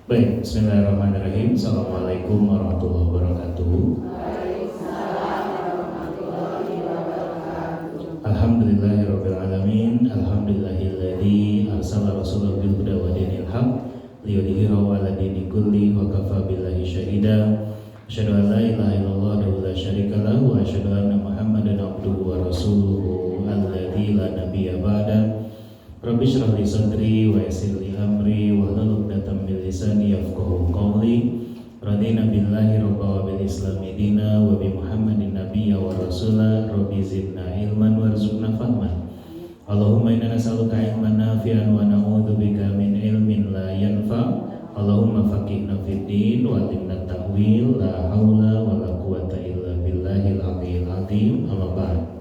Baik, bismillahirrahmanirrahim. Assalamualaikum warahmatullahi wabarakatuh. Alhamdulillahirabbil alamin. Alhamdulillahilladzi arsala rasulahu bil huda wa dinil haq liyudhhirahu 'ala dini kulli wa kafa billahi syahida. Asyhadu an la ilaha illallah wa la syarika lahu wa asyhadu anna Muhammadan abduhu wa rasuluhu alladzi la nabiyya ba'da. Rabbi shrah li sadri wa yassir li amri wa hlul 'uqdatam min lisani yafqahu qawli. Radina billahi rabba wa bil islami dina wa bi Muhammadin nabiyya wa rasula. Rabbi zidna ilman warzuqna fahman. Allahumma inna nas'aluka ilman nafi'an wa na'udzubika min ilmin la yanfa'. Allahumma faqihna fid din wa 'allimna ta'wil. La haula wa la quwwata illa billahil aliyyil azim. Amma ba'd.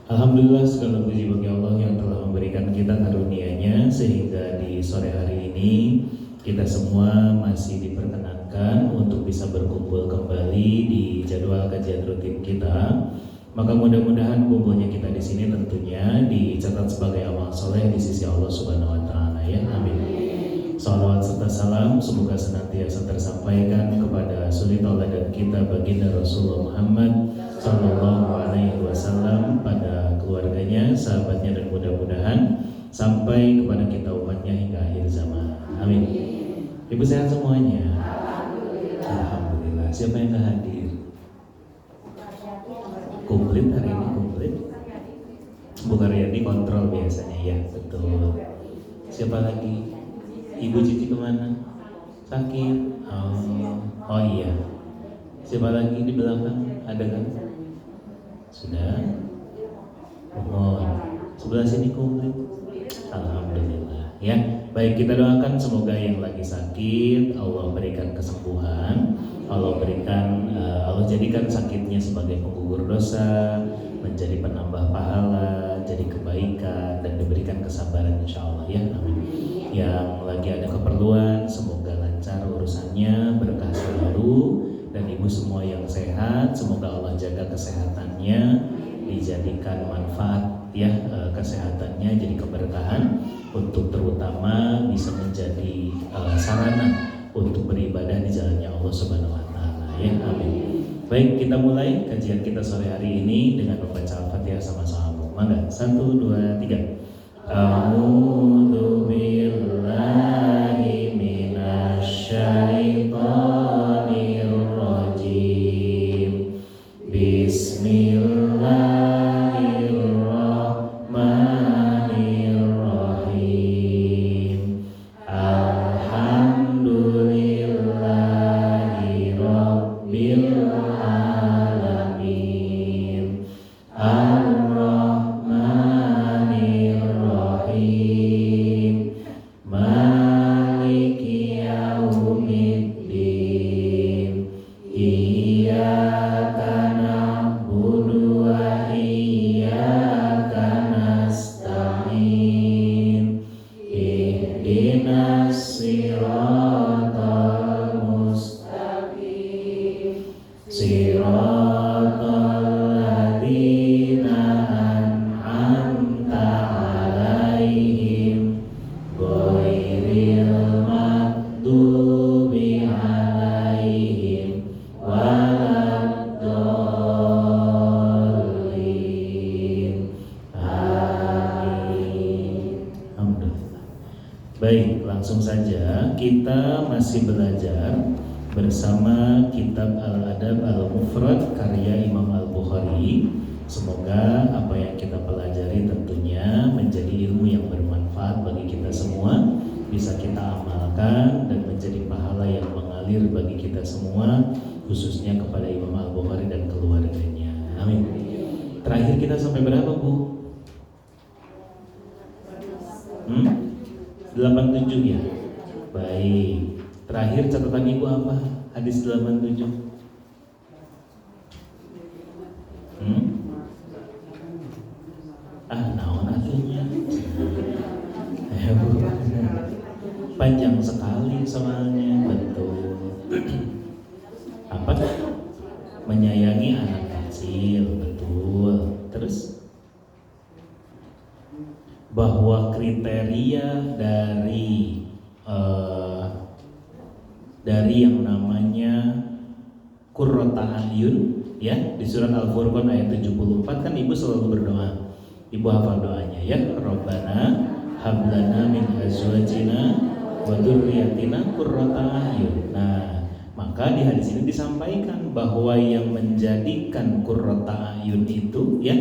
Alhamdulillah, segala puji bagi Allah yang telah memberikan kita karunia-Nya sehingga di sore hari ini kita semua masih diperkenankan untuk bisa berkumpul kembali di jadwal kajian rutin kita. Maka mudah-mudahan kumpulnya kita di sini tentunya dicatat sebagai amal soleh di sisi Allah Subhanahu Wa Taala, ya, amin. Salawat serta salam semoga senantiasa tersampaikan kepada suri tauladan kita baginda Rasulullah Muhammad Sallallahu Alaihi Wasallam, pada keluarganya, sahabatnya, dan mudah-mudahan sampai kepada kita umatnya hingga akhir zaman. Amin. Ibu sehat semuanya? Alhamdulillah. Siapa yang gak hadir? Komplit hari ini, komplit. Bu Karyadi kontrol biasanya, ya, betul. Siapa lagi? Ibu Cici kemana? Sakit? Oh iya. Siapa lagi di belakang? Ada kan? Sudah? Sebelah sini komplit. Alhamdulillah, ya. Baik, kita doakan semoga yang lagi sakit Allah berikan kesembuhan. Allah jadikan sakitnya sebagai penggugur dosa, menjadi penambah pahala, jadi kebaikan, dan diberikan kesabaran insyaallah, ya, amin. Yang lagi ada keperluan semoga lancar urusannya, berkah selalu. Dan ibu semua yang sehat, semoga Allah jaga kesehatannya, dijadikan manfaat, ya, kesehatannya jadi keberkahan untuk terutama bisa menjadi sarana untuk beribadah di jalannya Allah Subhanahu Wa Taala, ya, amin. Baik, kita mulai kajian kita sore hari ini dengan membaca Al-Fatihah sama-sama. Mangga, 1, 2, 3. A'udzu billahi minasyaitonir rajim. Bismillahirrahmanirrahim. Alhamdulillahi rabbil alamin. Ar-Rahmanir-Rahim. Maliki yaumiddin. Iyyaka na'budu wa iyyaka nasta'in. Ihdinas siratal mustaqim. Siratal ladzina an'amta 'alaihim ghairil maghdubi 'alaihim waladdallin. Amin. Alhamdulillah. Baik, langsung saja kita masih belajar bersama kitab Al-Adab Al-Mufrad karya Imam Al-Bukhari. Semoga apa yang kita pelajari tentunya menjadi ilmu yang bermanfaat bagi kita semua, bisa kita amalkan dan menjadi pahala yang mengalir bagi kita semua, khususnya kepada Imam Al-Bukhari dan keluarganya. Amin. Terakhir kita sampai berapa, Bu? 87, ya? Baik. Terakhir catatan ibu apa? Hadis 87. Naon artinya? Panjang sekali soalnya, betul. Apa? Menyayangi anak kecil, betul. Terus bahwa kriteria dari eh, dari yang namanya qurrata ayun, ya, di surat Al-Furqan ayat 74 kan ibu selalu berdoa. Ibu hafal doanya ya, Rabbana hablana min azwajina wa dzurriyyatina qurrata ayun. Nah, maka di hadis ini disampaikan bahwa yang menjadikan qurrata ayun itu ya,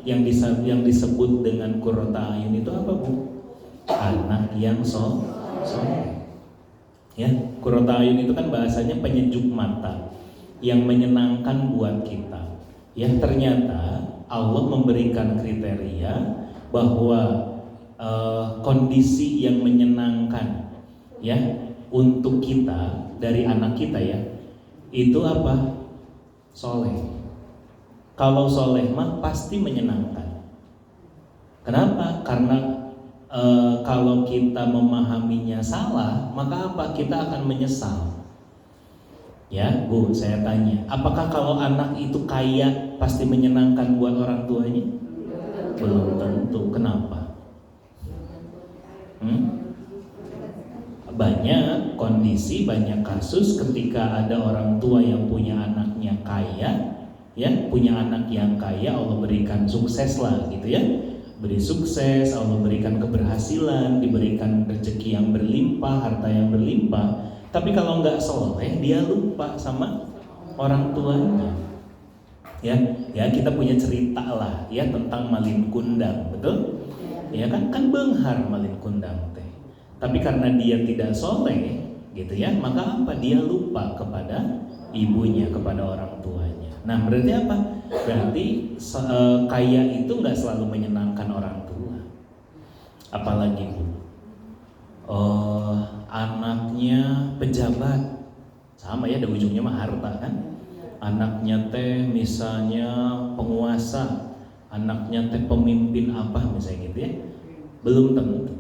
yang disebut dengan qurrata ayun itu apa, Bu? Anak yang soleh. Ya, qurrata ayun itu kan bahasanya penyejuk mata, yang menyenangkan buat kita. Ya, ternyata Allah memberikan kriteria bahwa kondisi yang menyenangkan ya untuk kita dari anak kita ya, itu apa? Soleh. Kalau soleh mah pasti menyenangkan. Kenapa? Karena kalau kita memahaminya salah, maka apa? Kita akan menyesal. Ya, Bu, saya tanya, apakah kalau anak itu kaya pasti menyenangkan buat orang tuanya? Belum tentu. Kenapa? Banyak kondisi, banyak kasus ketika ada orang tua yang punya anaknya kaya, ya, punya anak yang kaya, Allah berikan sukses lah gitu ya. Beri sukses, Allah berikan keberhasilan, diberikan rezeki yang berlimpah, harta yang berlimpah. Tapi kalau nggak soleh, dia lupa sama orang tuanya. Ya kita punya cerita lah ya tentang Malin Kundang, betul? Ya kan benghar Malin Kundang teh. Tapi karena dia tidak soleh, gitu ya, maka apa? Dia lupa kepada ibunya, kepada orang tuanya. Nah, berarti apa? Berarti kaya itu nggak selalu menyenangkan orang tua. Apalagi Bu, anaknya pejabat, sama ya, ada ujungnya mah harta kan. Anaknya teh misalnya penguasa, anaknya teh pemimpin apa misalnya gitu ya, belum tentu.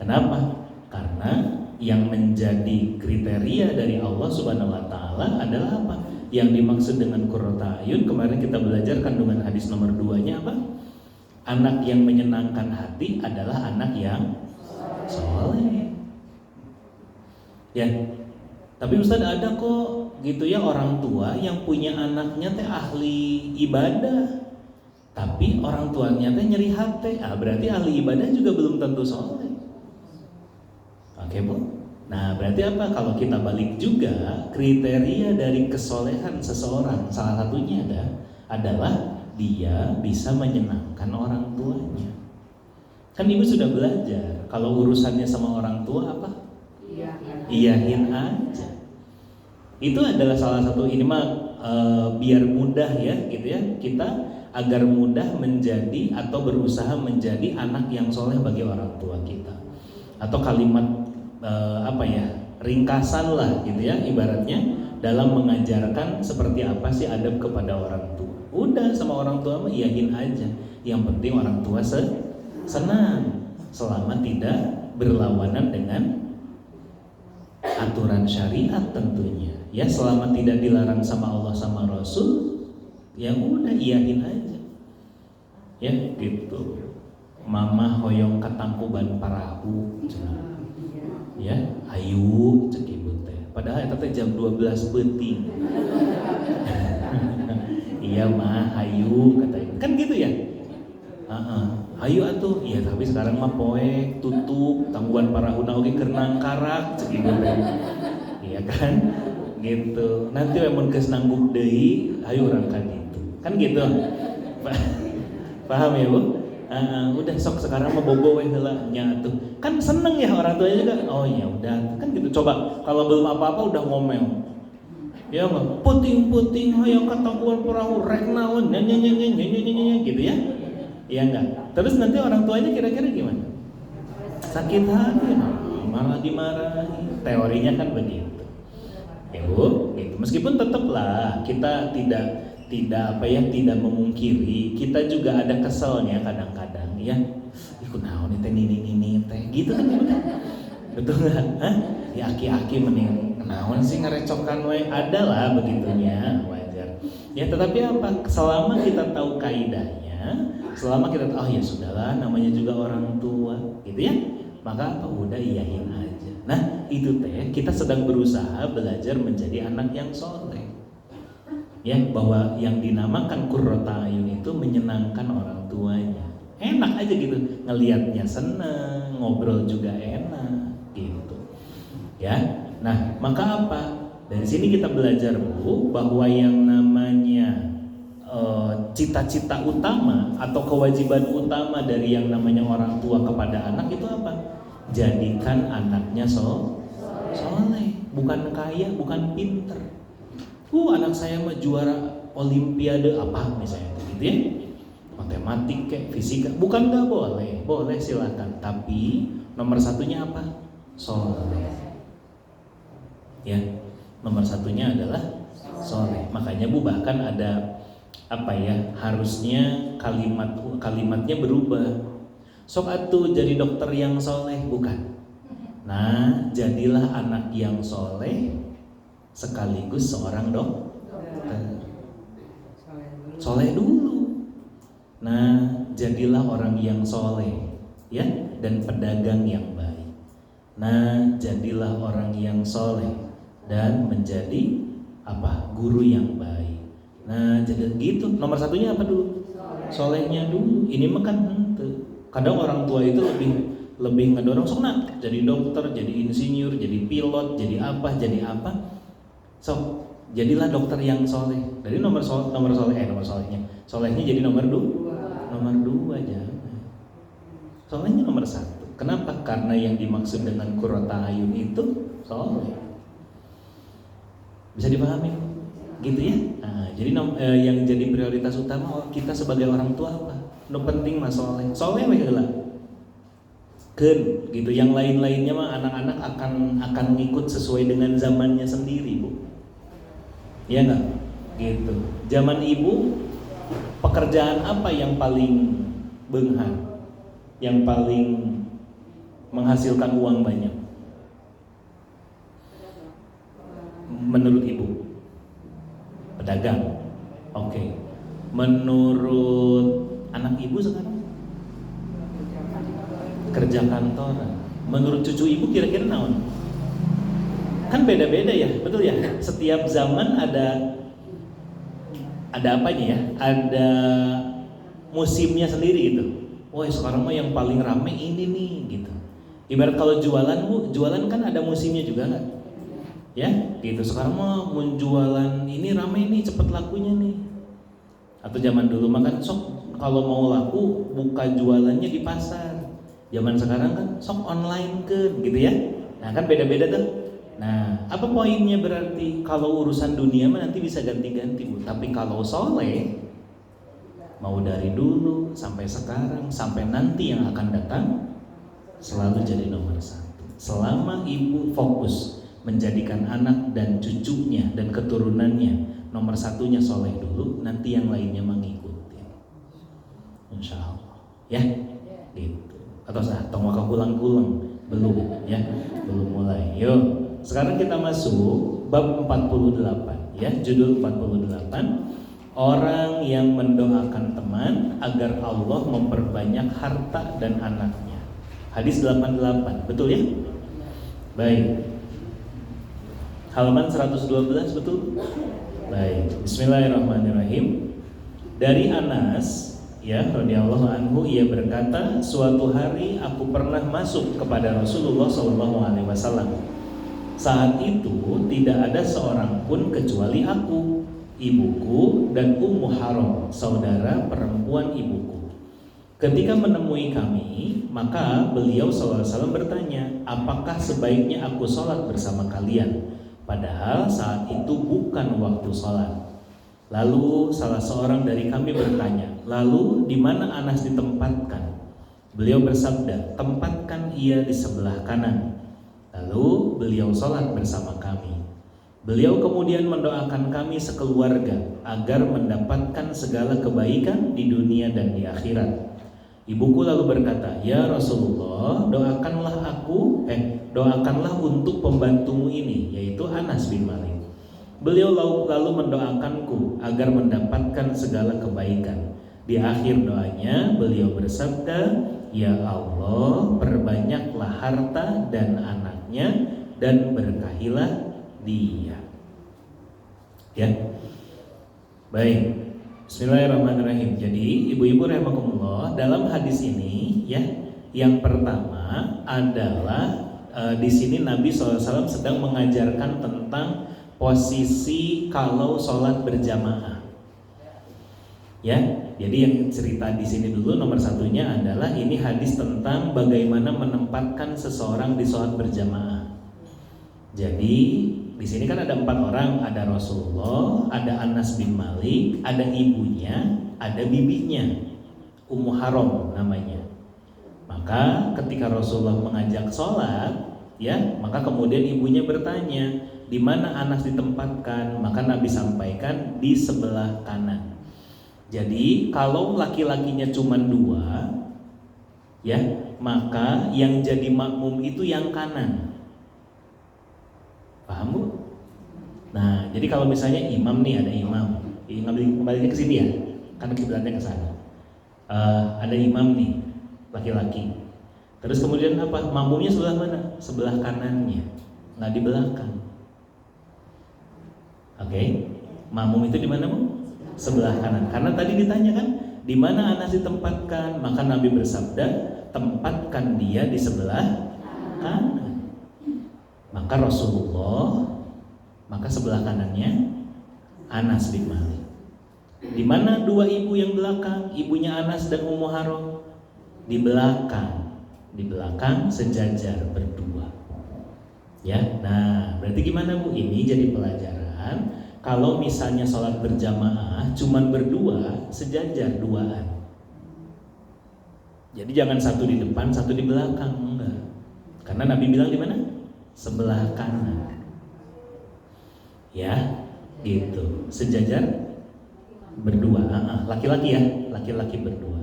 Kenapa? Karena yang menjadi kriteria dari Allah Subhanahu wa Ta'ala adalah apa? Yang dimaksud dengan qurrata ayun, kemarin kita belajar kandungan hadis nomor 2-nya apa? Anak yang menyenangkan hati adalah anak yang soleh. Ya, tapi Ustaz ada kok gitu ya orang tua yang punya anaknya teh ahli ibadah, tapi orang tuanya teh nyeri hati. Berarti ahli ibadah juga belum tentu soleh. Oke Bu? Nah berarti apa? Kalau kita balik juga, kriteria dari kesolehan seseorang salah satunya adalah dia bisa menyenangkan orang tuanya. Kan ibu sudah belajar, kalau urusannya sama orang tua apa? Iyahin aja. Itu adalah salah satu, ini mah biar mudah ya gitu ya, kita agar mudah menjadi atau berusaha menjadi anak yang soleh bagi orang tua kita. Atau kalimat ringkasan lah gitu ya, ibaratnya dalam mengajarkan seperti apa sih adab kepada orang tua. Udah sama orang tua mah iyahin aja, yang penting orang tua senang selama tidak berlawanan dengan aturan syariat tentunya ya, selama tidak dilarang sama Allah sama Rasul, yang udah iyahin aja ya gitu. Mama hoyong katangkuban parahu ya, ayu cek ibu teh. Padahal eta teh jam 12 peuting. Iya mah, ayu kata ibu. Kan gitu ya? Ayu atuh. Iya, tapi sekarang mah poek tutup tangguhan parahuna oge keur nangkarak cek ibu teh. Iya kan? Gitu. Nanti mun geus nangguk deui, ayo urang ka ditu. Kan gitu. Paham ya, Bu? Udah sok sekarang mah bobo we heula nya atuh. Kan seneng ya orang tuanya juga. Oh ya udah, kan gitu. Coba kalau belum apa-apa udah ngomel. Ya mah, puting-puting hayang katangguan perahu rek naon nya gitu ya. Iya enggak? Terus nanti orang tuanya kira-kira gimana? Sakit hati, malah dimarahi. Teorinya kan begitu. Ya Bu, gitu. Meskipun tetaplah kita tidak memungkiri, kita juga ada keselnya kadang-kadang ya. Ikut naon teh nini teh gitu kan, betul nggak? Ya aki-aki mending naon sih ngarecokan we, adalah begitunya, wajar. Ya tetapi apa? Selama kita tahu kaidahnya, selama kita tahu ya sudahlah, namanya juga orang tua, gitu ya. Maka apa? Udah iyahin aja. Nah itu teh kita sedang berusaha belajar menjadi anak yang soleh. Ya, bahwa yang dinamakan qurrata ayun itu menyenangkan orang tuanya. Enak aja gitu, ngelihatnya seneng, ngobrol juga enak gitu. Ya. Nah, maka apa? Dari sini kita belajar Bu bahwa yang namanya cita-cita utama atau kewajiban utama dari yang namanya orang tua kepada anak itu apa? Jadikan anaknya soleh, bukan kaya, bukan pinter. Anak saya mah juara olimpiade apa misalnya gitu ya, matematik kayak fisika, bukan nggak boleh, boleh silakan, tapi nomor satunya apa? Soleh. Ya, nomor satunya adalah soleh. Makanya Bu bahkan ada apa ya, harusnya kalimatnya berubah. Sok atuh jadi dokter yang soleh, bukan. Nah, jadilah anak yang soleh sekaligus seorang dokter. Soleh dulu. Nah, jadilah orang yang soleh, ya, dan pedagang yang baik. Nah, jadilah orang yang soleh dan menjadi apa? Guru yang baik. Nah, jadi gitu. Nomor satunya apa dulu? Solehnya dulu. Ini mah kan kadang orang tua itu lebih ngedorong sok nak jadi dokter, jadi insinyur, jadi pilot, jadi apa. So, jadilah dokter yang soleh. Dari nomor solehnya. Solehnya jadi nomor 2. Nomor 2 aja. Solehnya nomor 1. Kenapa? Karena yang dimaksud dengan qurrata ayun itu soleh. Bisa dipahami? Gitu ya. Nah, jadi yang jadi prioritas utama kita sebagai orang tua apa? No penting mas soleh. Soleh weh heula. Ken gitu. Yang lain-lainnya mah anak-anak akan ngikut sesuai dengan zamannya sendiri, Bu. Ya enggak? Gitu. Zaman ibu, pekerjaan apa yang paling beunghar? Yang paling menghasilkan uang banyak? Menurut ibu? Pedagang. Oke. Menurut anak ibu sekarang? Kerja kantoran. Menurut cucu ibu kira-kira naon? Kan beda-beda ya, betul ya. Setiap zaman ada apanya ya, ada musimnya sendiri gitu. Wah sekarang mah yang paling rame ini nih gitu. Ibarat kalau jualan Bu, jualan kan ada musimnya juga nggak? Ya, gitu. Sekarang mah mau jualan ini rame nih, cepet lakunya nih. Atau zaman dulu makan sok kalau mau laku buka jualannya di pasar. Zaman sekarang kan sok online ke, gitu ya. Nah kan beda-beda tuh. Nah, apa poinnya berarti? Kalau urusan dunia mah nanti bisa ganti-ganti Bu. Tapi kalau soleh, mau dari dulu sampai sekarang sampai nanti yang akan datang, selalu jadi nomor 1. Selama ibu fokus menjadikan anak dan cucunya dan keturunannya nomor 1-nya soleh dulu, nanti yang lainnya mengikuti. Insya Allah, ya, gitu. Atau tong waka pulang-pulang belum, ya, belum mulai. Yuk. Sekarang kita masuk bab 48 ya, judul 48, orang yang mendoakan teman agar Allah memperbanyak harta dan anaknya. Hadis 88, betul ya? Baik. Halaman 112 betul? Baik. Bismillahirrahmanirrahim. Dari Anas ya radhiyallahu anhu, ia berkata, suatu hari aku pernah masuk kepada Rasulullah SAW. Saat itu tidak ada seorang pun kecuali aku, ibuku, dan Ummu Haram, saudara perempuan ibuku. Ketika menemui kami, maka beliau SAW bertanya, apakah sebaiknya aku sholat bersama kalian? Padahal saat itu bukan waktu sholat. Lalu salah seorang dari kami bertanya, lalu di mana Anas ditempatkan? Beliau bersabda, tempatkan ia di sebelah kanan. Lalu beliau sholat bersama kami. Beliau kemudian mendoakan kami sekeluarga agar mendapatkan segala kebaikan di dunia dan di akhirat. Ibuku lalu berkata, ya Rasulullah, doakanlah untuk pembantumu ini, yaitu Anas bin Malik. Beliau lalu mendoakanku agar mendapatkan segala kebaikan. Di akhir doanya beliau bersabda, ya Allah, perbanyaklah harta dan anaknya. anaknya dan berkahilah dia. Ya. Baik. Bismillahirrahmanirrahim. Jadi ibu-ibu rahimakumullah, dalam hadis ini ya, yang pertama adalah di sini Nabi SAW sedang mengajarkan tentang posisi kalau sholat berjamaah. Ya, jadi yang cerita di sini dulu nomor satunya adalah ini hadis tentang bagaimana menempatkan seseorang di sholat berjamaah. Jadi di sini kan ada 4 orang, ada Rasulullah, ada Anas bin Malik, ada ibunya, ada bibinya, Ummu Haram namanya. Maka ketika Rasulullah mengajak sholat, ya, maka kemudian ibunya bertanya, di mana Anas ditempatkan? Maka Nabi sampaikan di sebelah kanan. Jadi kalau laki-lakinya cuma 2, ya, maka yang jadi makmum itu yang kanan. Paham Bu? Nah, jadi kalau misalnya imam nih, ada imam, kembalinya ke sini ya, karena kiblatnya ke sana. Ada imam nih, laki-laki. Terus kemudian apa? Makmumnya sebelah mana? Sebelah kanannya, nggak di belakang. Oke, makmum itu di mana Bu? Sebelah kanan. Karena tadi ditanya kan, di mana Anas ditempatkan? Maka Nabi bersabda, tempatkan dia di sebelah kanan. Maka Rasulullah, maka sebelah kanannya Anas bin Malik. Di mana 2 ibu yang belakang? Ibunya Anas dan Ummu Haram di belakang. Di belakang sejajar berdua. Ya, nah berarti gimana Bu? Ini jadi pelajaran. Kalau misalnya sholat berjamaah cuman berdua, sejajar duaan. Jadi jangan satu di depan, satu di belakang, enggak. Karena Nabi bilang di mana? Sebelah kanan. Ya, gitu. Sejajar berdua. Laki-laki ya, laki-laki berdua.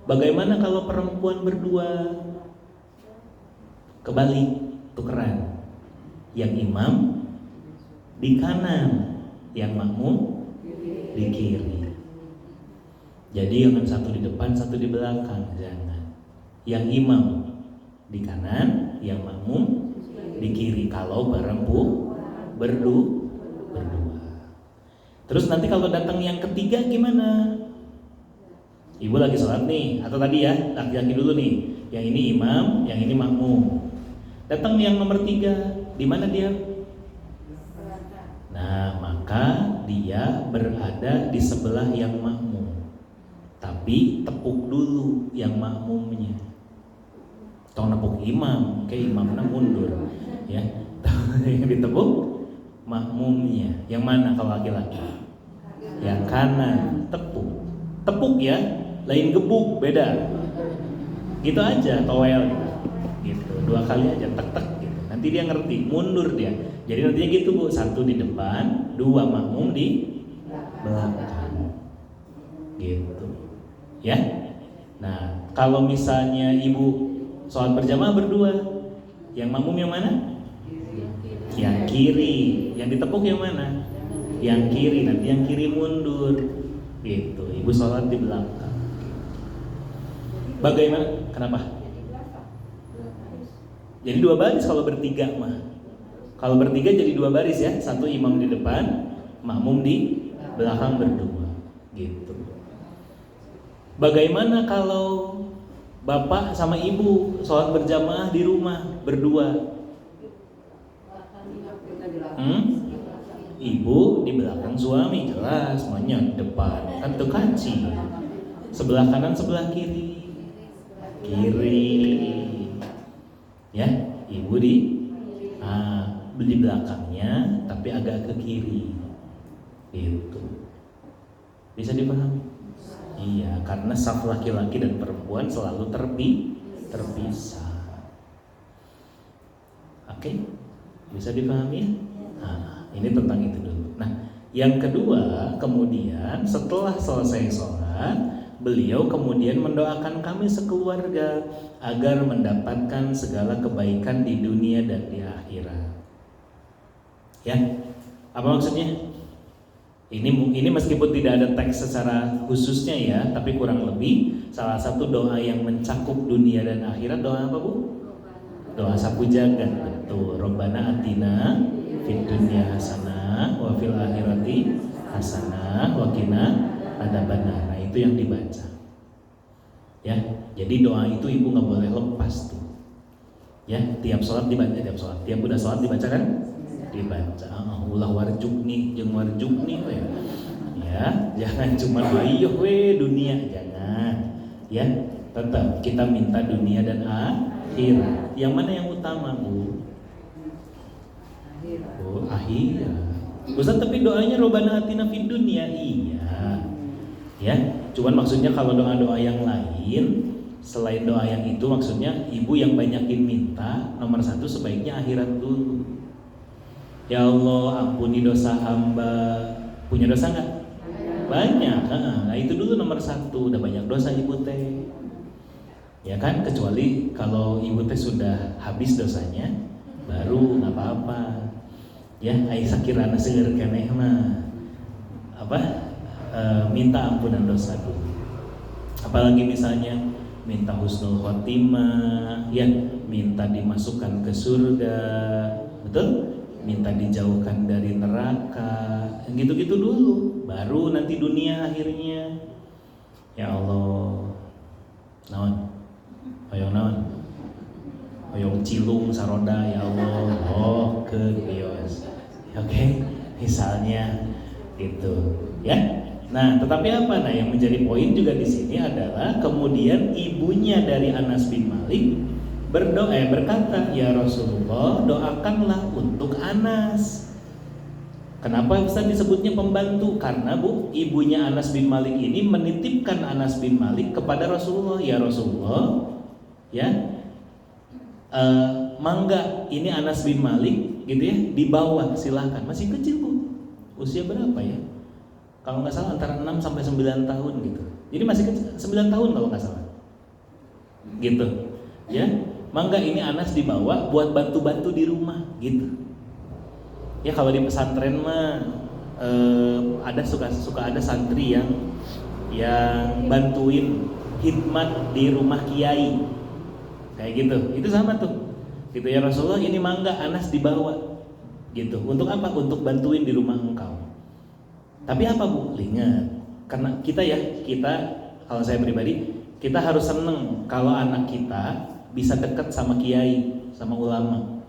Bagaimana kalau perempuan berdua? Kebalik, tukeran. Yang imam di kanan, yang makmum di kiri. Jadi jangan satu di depan, satu di belakang, jangan. Yang imam di kanan, yang makmum di kiri kalau berdua. Terus nanti kalau datang yang ketiga gimana? Ibu lagi sholat nih, atau tadi ya laki-laki dulu nih, yang ini imam, yang ini makmum. Datang yang nomor 3, di mana dia? Nah, maka dia berada di sebelah yang makmum. Tapi tepuk dulu yang makmumnya. Tong nepuk imam, kayak imamnya mundur. Ya, yang ditepuk makmumnya. Yang mana kalau laki-laki? Yang kanan, tepuk ya, lain gebuk, beda. Gitu aja, towel gitu. 2 kali aja, tek gitu. Nanti dia ngerti, mundur dia. Jadi nantinya gitu Bu, 1 di depan, 2 makmum di belakang. Gitu. Ya. Nah, kalau misalnya ibu sholat berjamaah berdua, yang makmum yang mana? Yang kiri. Yang ditepuk yang mana? Yang kiri. Nanti yang kiri mundur. Gitu. Ibu sholat di belakang. Bagaimana? Kenapa? Jadi 2 baris kalau bertiga mah. Kalau bertiga jadi 2 baris ya. 1 imam di depan, makmum di belakang berdua. Gitu. Bagaimana kalau bapak sama ibu sholat berjamaah di rumah berdua? Ibu di belakang suami jelas, semuanya depan kan kaci. Sebelah kanan, sebelah kiri. Ya, ibu di belakangnya tapi agak ke kiri. Gitu. Bisa dipahami? Iya, karena saf laki-laki dan perempuan selalu terpisah. Oke? Bisa dipahami ya? Nah, ini tentang itu dulu. Nah, yang kedua, kemudian setelah selesai sholat, beliau kemudian mendoakan kami sekeluarga agar mendapatkan segala kebaikan di dunia dan di akhirat. Ya, apa maksudnya? Ini meskipun tidak ada teks secara khususnya ya, tapi kurang lebih salah satu doa yang mencakup dunia dan akhirat, doa apa Bu? Doa sapu jagat. Tuh, Rabbana atina fid dunya hasanah wa fil akhirati hasanah wa qina adzabannar. Nah, itu yang dibaca. Ya, jadi doa itu ibu nggak boleh lepas tuh. Ya, tiap sholat dibaca, tiap udah sholat dibaca kan? Dibaca. Ulah warjukni, jeung warjukni ya. Ya, jangan cuma ayo we dunia, jangan. Ya, tetap kita minta dunia dan akhirat. Yang mana yang utama, Bu? Oh, akhirat. Ustaz, tapi doanya Robbana atina fid dunya. Iya. Ya, cuman maksudnya kalau doa-doa yang lain selain doa yang itu, maksudnya ibu yang banyakin minta, nomor satu sebaiknya akhirat dulu. Ya Allah, ampuni dosa hamba. Punya dosa nggak? Banyak. Nah, itu dulu nomor satu. Udah banyak dosa ibu teh, ya kan? Kecuali kalau ibu teh sudah habis dosanya, baru nggak apa-apa. Ya, ai sakirana seueur keneh mah minta ampunan dosa dulu. Apalagi misalnya minta husnul khotimah, ya, minta dimasukkan ke surga, betul? Minta dijauhkan dari neraka, gitu-gitu dulu, baru nanti dunia akhirnya. Ya Allah, naon? Hoyong naon? Hoyong cilung saroda, ya Allah, oh ke bios. Oke, misalnya itu, ya. Nah, tetapi apa? Nah, yang menjadi poin juga di sini adalah kemudian ibunya dari Anas bin Malik berkata, ya Rasulullah, doakanlah untuk Anas. Kenapa Ustaz disebutnya pembantu? Karena Bu, ibunya Anas bin Malik ini menitipkan Anas bin Malik kepada Rasulullah. Ya Rasulullah, ya, mangga ini Anas bin Malik, gitu ya, dibawa, silahkan. Masih kecil Bu, usia berapa ya? Kalau nggak salah antara 6 sampai 9 tahun gitu. Jadi masih kecil, 9 tahun kalau nggak salah. Gitu. Ya, mangga ini Anas dibawa buat bantu-bantu di rumah gitu. Ya, kalau di pesantren mah ada suka ada santri yang bantuin khidmat di rumah kiai. Kayak gitu. Itu sama tuh. Gitu ya Rasulullah, ini mangga Anas dibawa. Gitu. Untuk apa? Untuk bantuin di rumah engkau. Tapi apa Bu? Ingat, karena kita kalau saya pribadi, kita harus seneng kalau anak kita bisa dekat sama kiai, sama ulama.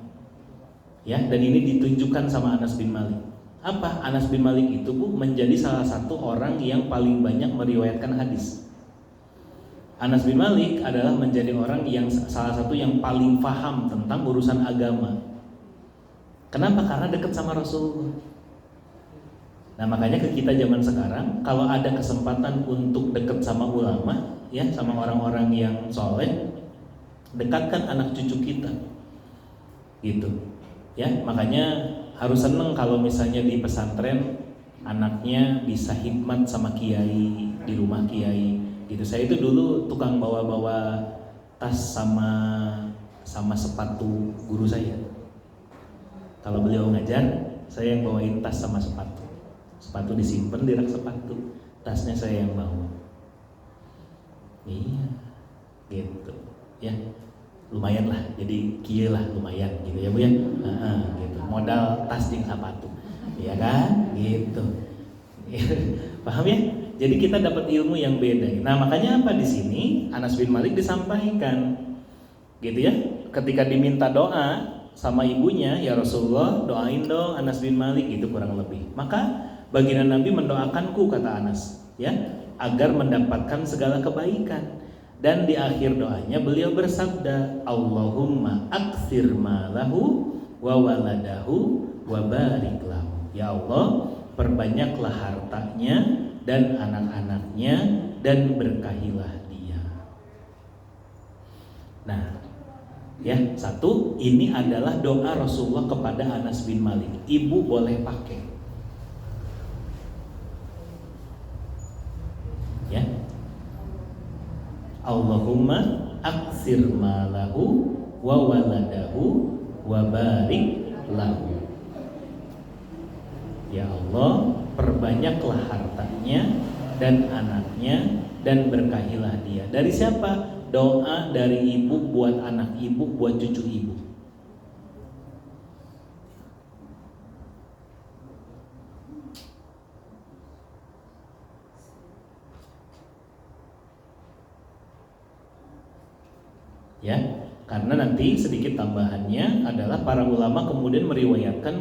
Ya, dan ini ditunjukkan sama Anas bin Malik. Apa? Anas bin Malik itu Bu menjadi salah satu orang yang paling banyak meriwayatkan hadis. Anas bin Malik adalah menjadi orang yang salah satu yang paling paham tentang urusan agama. Kenapa? Karena dekat sama Rasulullah. Nah, makanya ke kita zaman sekarang, kalau ada kesempatan untuk dekat sama ulama, ya, sama orang-orang yang soleh, dekatkan anak cucu kita, gitu. Ya, makanya harus seneng kalau misalnya di pesantren anaknya bisa khidmat sama kiai di rumah kiai, gitu. Saya itu dulu tukang bawa-bawa tas sama sepatu guru saya. Kalau beliau ngajar, saya yang bawain tas sama sepatu. Sepatu disimpan di rak sepatu, tasnya saya yang bawa. Iya, gitu. Ya, lumayan lah. Jadi kieu lah lumayan, gitu ya Bu ya. Gitu. Modal tas jeung sepatu, ya kan? Gitu. Paham ya? Jadi kita dapat ilmu yang beda. Nah, makanya apa di sini Anas bin Malik disampaikan, gitu ya. Ketika diminta doa sama ibunya, ya Rasulullah, doain dong Anas bin Malik, gitu kurang lebih. Maka baginda Nabi mendoakanku, kata Anas, ya, agar mendapatkan segala kebaikan. Dan di akhir doanya beliau bersabda, Allahumma aktsir malahu wa waladahu wa barik lahu. Ya Allah, perbanyaklah hartanya dan anak-anaknya dan berkahilah dia. Nah, ya, satu, ini adalah doa Rasulullah kepada Anas bin Malik. Ibu boleh pakai. Ya, Allahumma aktsir malahu wa waladahu wa barik lahu. Ya Allah, perbanyaklah hartanya dan anaknya dan berkahilah dia. Dari siapa? Doa dari ibu buat anak ibu, buat cucu ibu. nanti sedikit tambahannya adalah para ulama kemudian meriwayatkan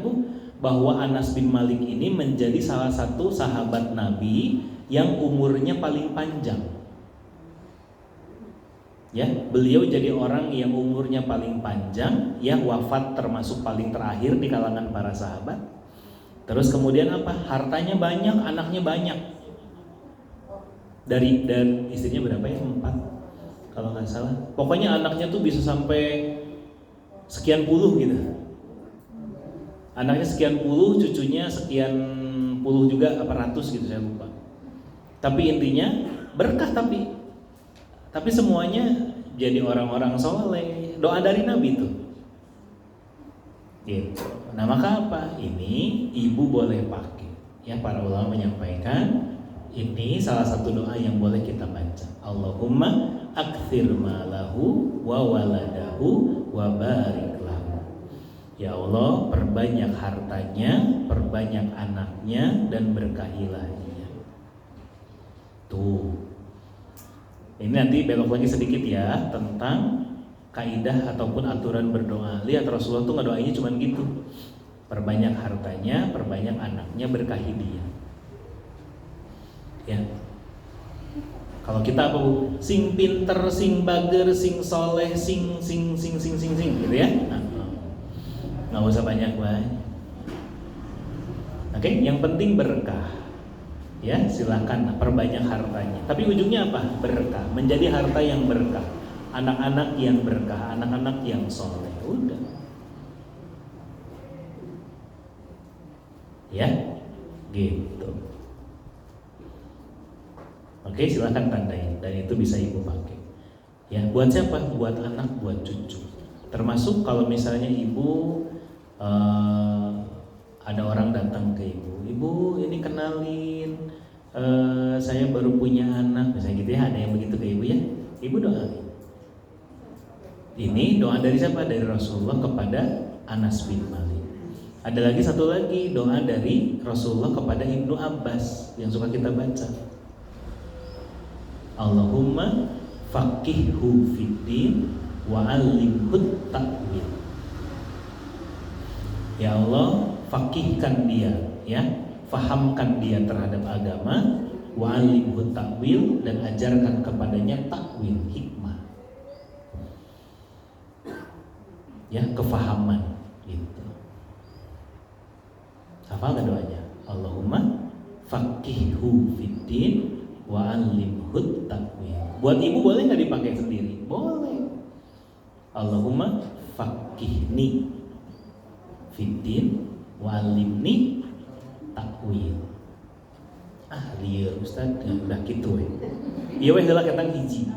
bahwa Anas bin Malik ini menjadi salah satu sahabat Nabi yang umurnya paling panjang. Ya, beliau jadi orang yang umurnya paling panjang, ya wafat termasuk paling terakhir di kalangan para sahabat. Terus kemudian apa? Hartanya banyak, anaknya banyak. Dan istrinya berapa ya? 4 kalau nggak salah. Pokoknya anaknya tuh bisa sampai sekian puluh gitu. Anaknya sekian puluh, cucunya sekian puluh juga, apa ratus gitu, saya lupa. Tapi intinya berkah, tapi semuanya jadi orang-orang soleh. Doa dari Nabi tuh gitu. Nah maka apa? Ini ibu boleh pakai. Ya, para ulama menyampaikan ini salah satu doa yang boleh kita baca. Allahumma akthir malahu wa waladahu wa barik lahu. Ya Allah, perbanyak hartanya, perbanyak anaknya, dan berkahilah dia. Tuh. Ini nanti belok lagi sedikit ya tentang kaidah ataupun aturan berdoa. Lihat Rasulullah tuh ngedoainnya cuma gitu. Perbanyak hartanya, perbanyak anaknya, berkahi dia. Ya. Kalau kita apa Bu? Sing pinter, sing bager, sing soleh, sing gitu ya. Nah, nggak usah banyak. Oke, yang penting berkah. Ya, silakan perbanyak hartanya. Tapi ujungnya apa? Berkah, menjadi harta yang berkah. Anak-anak yang berkah, anak-anak yang soleh. Udah. Ya, gitu. Oke, silakan tandain dan itu bisa ibu pakai. Ya, buat siapa? Buat anak, buat cucu. Termasuk kalau misalnya ibu ada orang datang ke ibu, ini kenalin, saya baru punya anak, misalnya gitu ya, ada yang begitu ke ibu ya, ibu doain. Ini doa dari siapa? Dari Rasulullah kepada Anas bin Malik. Ada lagi satu lagi doa dari Rasulullah kepada Ibnu Abbas yang suka kita baca. Allahumma faqihhu fiddin wa 'allimhu ta'wil. Ya Allah, faqihkan dia, ya, fahamkan dia terhadap agama, wa 'allimhu ta'wil, dan ajarkan kepadanya ta'wil, hikmah. Ya, kefahaman gitu. Hafal enggak doanya? Allahumma faqihhu fiddin wa 'allimhu ta'wil. Buat ibu boleh enggak dipakai sendiri? Boleh. Allahumma faqihni fiddin wa 'allimni ta'wil. Lieur Ustaz, udah gitu we. Ieu we heula ketang hiji.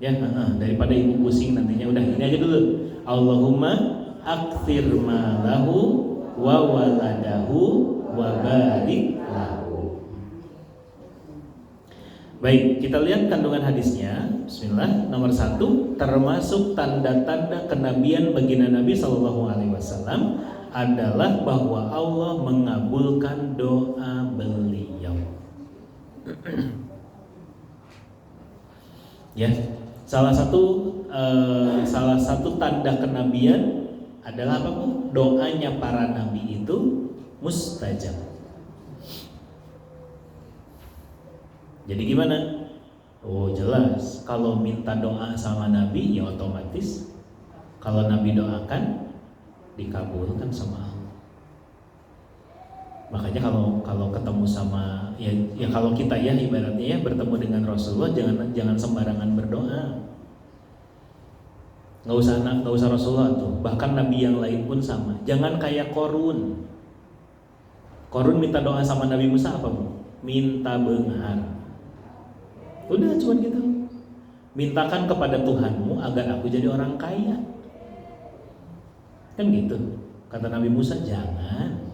Ya, daripada ibu pusing nantinya, udah ini aja dulu. Allahumma aktsir malahu wa waladahu wa barik lahu. Baik, kita lihat kandungan hadisnya. Bismillah. Nomor 1, termasuk tanda-tanda kenabian baginda Nabi SAW adalah bahwa Allah mengabulkan doa beliau. Ya, salah satu tanda kenabian adalah apa Bu? Doanya para nabi itu mustajab. Jadi gimana? Oh jelas, kalau minta doa sama nabi ya otomatis kalau nabi doakan dikabulkan sama Allah. Makanya kalau ketemu sama ya kalau kita ya ibaratnya ya bertemu dengan Rasulullah, jangan sembarangan berdoa. Nggak usah Rasulullah tuh, bahkan nabi yang lain pun sama. Jangan kayak Korun minta doa sama Nabi Musa apa Bu? Minta benghar. Udah cuma gitu. Mintakan kepada Tuhanmu agar aku jadi orang kaya. Kan gitu. Kata Nabi Musa, jangan.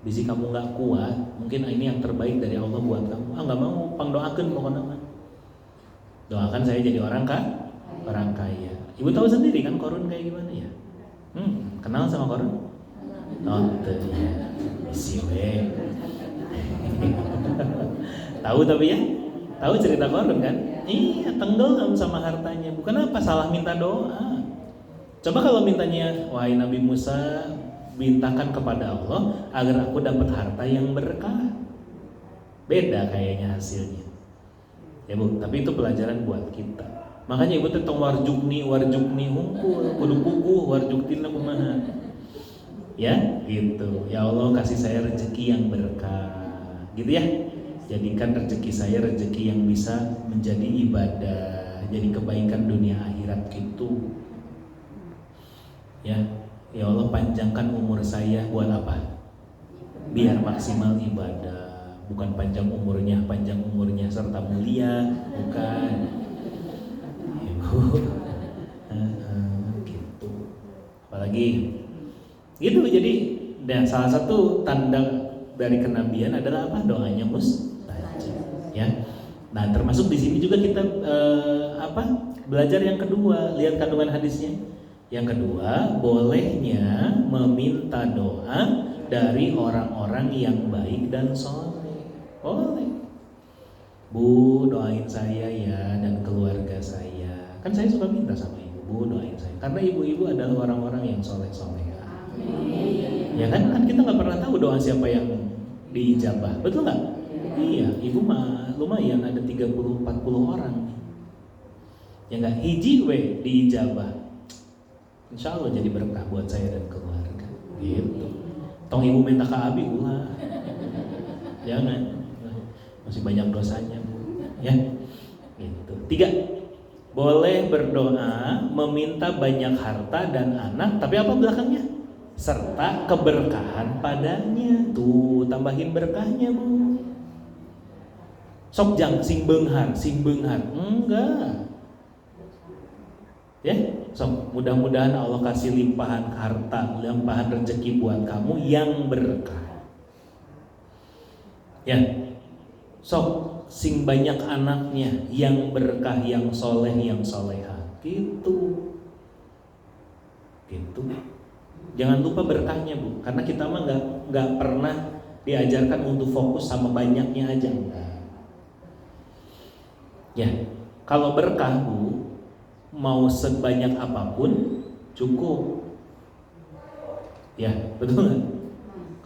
Bisi kamu nggak kuat, mungkin ini yang terbaik dari Allah buat kamu. Nggak mau, pangdoakan pokoknya. Doakan saya jadi orang kaya. Ibu tahu sendiri kan Korun kayak gimana ya? Kenal sama Korun? Nonton ya, isi we. Tahu tapi ya? Tahu cerita Korun kan? Iya, tenggelam sama hartanya. Bukan apa, salah minta doa. Coba kalau mintanya, wahai Nabi Musa, mintakan kepada Allah agar aku dapat harta yang berkah. Beda kayaknya hasilnya. Ya Bu, tapi itu pelajaran buat kita. Makanya ibu tentang warjukni hungkul, kudu puguh warjuktina kumaha. Ya, gitu. Ya Allah, kasih saya rezeki yang berkah. Gitu ya. Jadikan rezeki saya rezeki yang bisa menjadi ibadah, jadi kebaikan dunia akhirat gitu. Ya, ya Allah, panjangkan umur saya buat apa? Biar maksimal ibadah. Bukan panjang umurnya serta mulia, bukan. Gitu. Apalagi gitu. Jadi dan salah satu tanda dari kenabian adalah apa? Doanya mustajab. Ya. Nah, termasuk di sini juga kita belajar yang kedua. Lihat kandungan hadisnya. Yang kedua, bolehnya meminta doa dari orang-orang yang baik dan soleh. Boleh. Bu, doain saya ya dan keluarga saya. Kan saya suka minta sama ibu, Bu, doain saya. Karena ibu-ibu adalah orang-orang yang soleh-soleh. Ya kan kita nggak pernah tahu doa siapa yang diijabah, betul nggak? Iya, ibu mah lumayan ada 30-40 orang. Ya nggak, hiji we diijabah. Insya Allah jadi berkah buat saya dan keluarga. Gitu. Tong ibu minta ke abi ulah. Jangan. Masih banyak dosanya, Bu. Ya. Gitu. 3. Boleh berdoa meminta banyak harta dan anak, tapi apa belakangnya? Serta keberkahan padanya. Tuh, tambahin berkahnya, Bu. Sok jang sing beunghar. Enggak. Ya, sok mudah-mudahan Allah kasih limpahan harta, limpahan rezeki buat kamu yang berkah. Ya. Sok sing banyak anaknya yang berkah, yang soleh, yang soleha. Gitu. Jangan lupa berkahnya, Bu, karena kita mah nggak pernah diajarkan untuk fokus sama banyaknya aja. Ya, kalau berkah, Bu, mau sebanyak apapun cukup. Ya, betul nggak?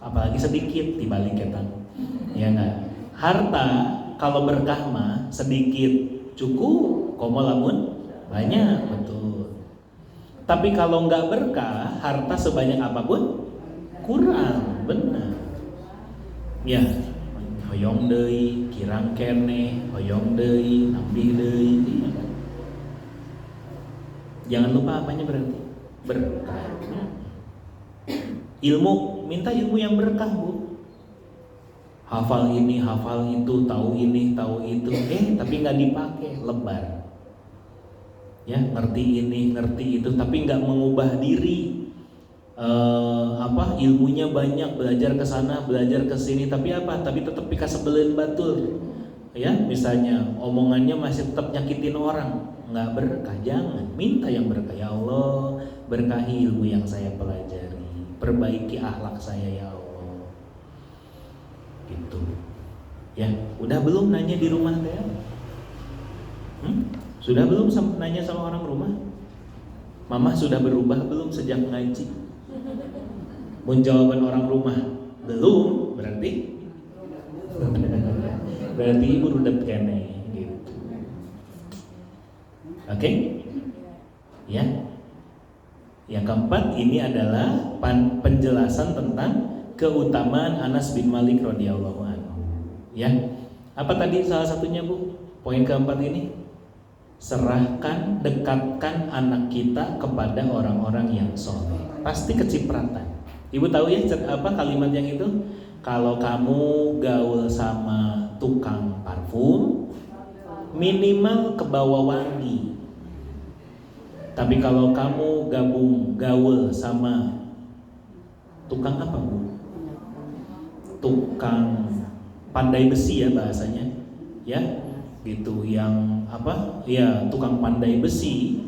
Apalagi sedikit dibalik kita. Ya nggak. Harta kalau berkah mah sedikit cukup, komo lamun banyak, betul. Tapi kalau nggak berkah, harta sebanyak apapun kurang, benar. Ya, hoyong deui, kirang keneh, hoyong deui, nambih deui. Jangan lupa apanya berarti? Berkah. Ilmu, minta ilmu yang berkah, Bu. Hafal ini, hafal itu, tahu ini, tahu itu, tapi nggak dipakai, lebar. Ya, ngerti ini, ngerti itu, tapi nggak mengubah diri. Ilmunya banyak, belajar ke sana, belajar ke sini, tapi apa? Tapi tetap pika sebelin batul. Ya, misalnya omongannya masih tetap nyakitin orang, nggak berkah. Jangan, minta yang berkah. Ya Allah, berkahi ilmu yang saya pelajari, perbaiki akhlak saya ya Allah. Gitu. Ya, udah belum nanya di rumah teh? Sudah belum nanya sama orang rumah? Mama sudah berubah belum sejak ngaji? Mun jawaban orang rumah belum, berarti ibu rudet kene gitu. Oke? Ya. Yang keempat, ini adalah penjelasan tentang keutamaan Anas bin Malik radhiyallahu anhu. Ya. Apa tadi salah satunya, Bu? Poin keempat ini, serahkan, dekatkan anak kita kepada orang-orang yang soleh. Pasti kecipratan. Ibu tahu ya apa kalimat yang itu? Kalau kamu gaul sama tukang parfum, minimal kebawa wangi. Tapi kalau kamu gaul sama tukang apa, Bu? Tukang pandai besi ya bahasanya. Ya, gitu, yang apa? Ya, tukang pandai besi.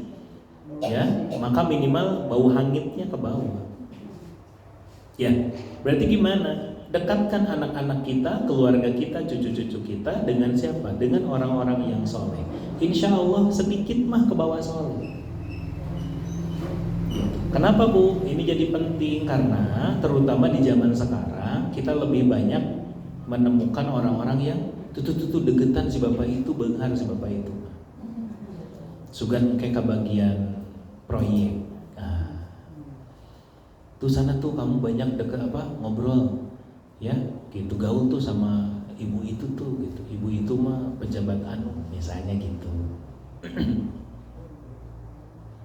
Ya, maka minimal bau hangitnya ke bawah. Ya, berarti gimana? Dekatkan anak-anak kita, keluarga kita, cucu-cucu kita dengan siapa? Dengan orang-orang yang soleh. Insya Allah sedikit mah ke bawah soleh. Kenapa Bu? Ini jadi penting karena terutama di zaman sekarang kita lebih banyak menemukan orang-orang yang tuh deketan si bapak itu, benghar si bapak itu. Sugan kayak kebagian proyek. Nah, tuh sana tuh kamu banyak deket ngobrol, ya, gitu gaul tuh sama ibu itu tuh, gitu. Ibu itu mah pejabat misalnya gitu.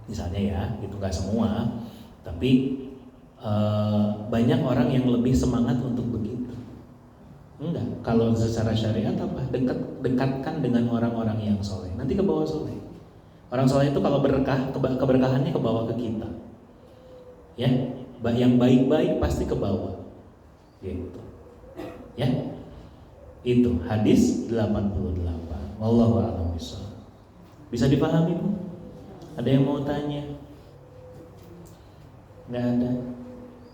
Misalnya ya, itu gak semua, tapi banyak orang yang lebih semangat untuk begitu. Enggak, kalau secara syariat apa? Dekatkan dengan orang-orang yang soleh. Nanti ke bawah soleh. Orang soleh itu kalau berkah, keberkahannya ke bawah ke kita. Ya, yang baik-baik pasti ke bawah. Gitu. Ya. Itu hadis 88. Wallahu a'lam bishawab. Bisa dipahami, Bu? Ada yang mau tanya? Nggak ada.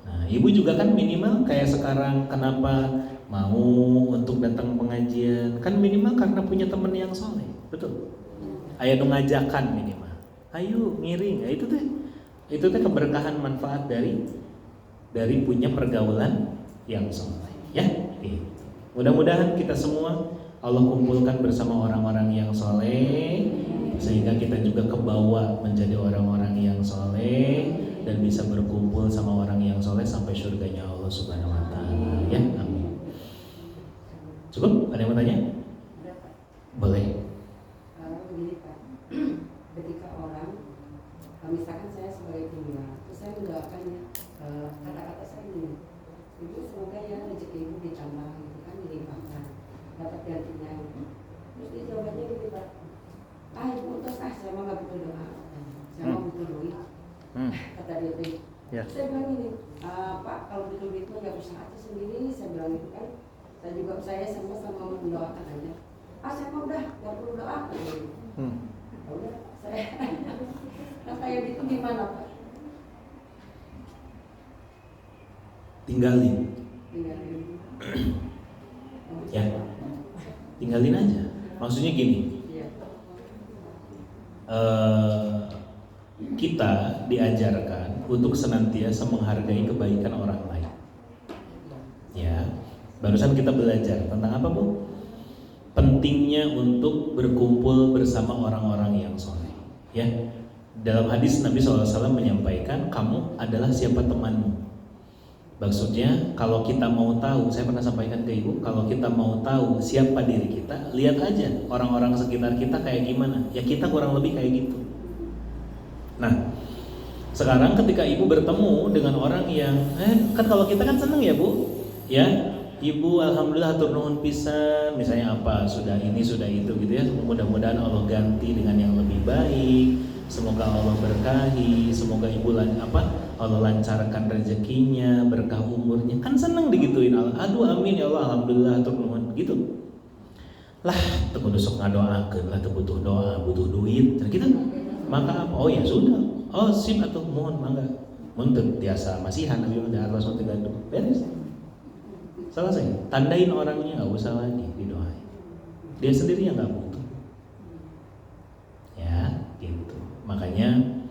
Nah, ibu juga kan minimal kayak sekarang kenapa mau untuk datang pengajian? Kan minimal karena punya teman yang soleh, betul? Ayo dong ngajakan minimal. Ayo ngiring, ya, itu teh keberkahan manfaat dari punya pergaulan yang soleh. Ya, mudah-mudahan kita semua Allah kumpulkan bersama orang-orang yang soleh, sehingga kita juga kebawa menjadi orang-orang yang soleh dan bisa berkumpul sama orang yang soleh sampai surganya Allah Subhanahu Wa Taala. Ya, amin. Cukup? Ada yang mau tanya? Boleh. Begini Pak, ketika orang, misalkan saya sebagai tunggal, terus saya mendoakannya, kata-kata saya ini, ibu semoga ya rezeki ibu ditambah, gitu kan, dilimpahkan, dapat gantinya. Terus dia jawabannya gitu Pak, ibu terus saya mau nggak butuh doa, saya mau butuh duit, kata dia tuh. Ya. Saya bilang ini, Pak kalau butuh duit mah nggak usah aja sendiri, saya bilang itu kan, saya sama mendoakan aja. Saya mau udah nggak perlu doa. Udah saya, nah kayak gitu gimana Pak? Tinggalin. Ya, tinggalin aja. Maksudnya gini. Kita diajarkan untuk senantiasa menghargai kebaikan orang lain. Ya, barusan kita belajar tentang apa, Bu? Pentingnya untuk berkumpul bersama orang-orang yang soleh. Ya, dalam hadis Nabi SAW menyampaikan, kamu adalah siapa temanmu. Maksudnya, kalau kita mau tahu, saya pernah sampaikan ke ibu, kalau kita mau tahu siapa diri kita, lihat aja orang-orang sekitar kita kayak gimana. Ya kita kurang lebih kayak gitu. Nah, sekarang ketika ibu bertemu dengan orang yang, kan kalau kita kan seneng ya Bu, ya, ibu alhamdulillah hatur nuhun pisan, misalnya apa, sudah ini sudah itu gitu ya. Mudah-mudahan Allah ganti dengan yang lebih baik. Semoga Allah berkahi, semoga ibu Allah lancarkan rezekinya, berkah umurnya. Kan seneng digituin Allah. Aduh amin ya Allah, alhamdulillah hatur nuhun gitu. Lah, teu kudu sok ngadoakeun lah, teu butuh doa, butuh duit. Gitu. Maka apa? Oh ya sudah. Oh sip atuh mohon mangga. Mun teu tiasa masihan abi mah Allah SWT gaduh. Beres. Selesai. Tandain orangnya, enggak usah lagi didoain. Dia sendiri yang enggak butuh. Ya, gitu. Makanya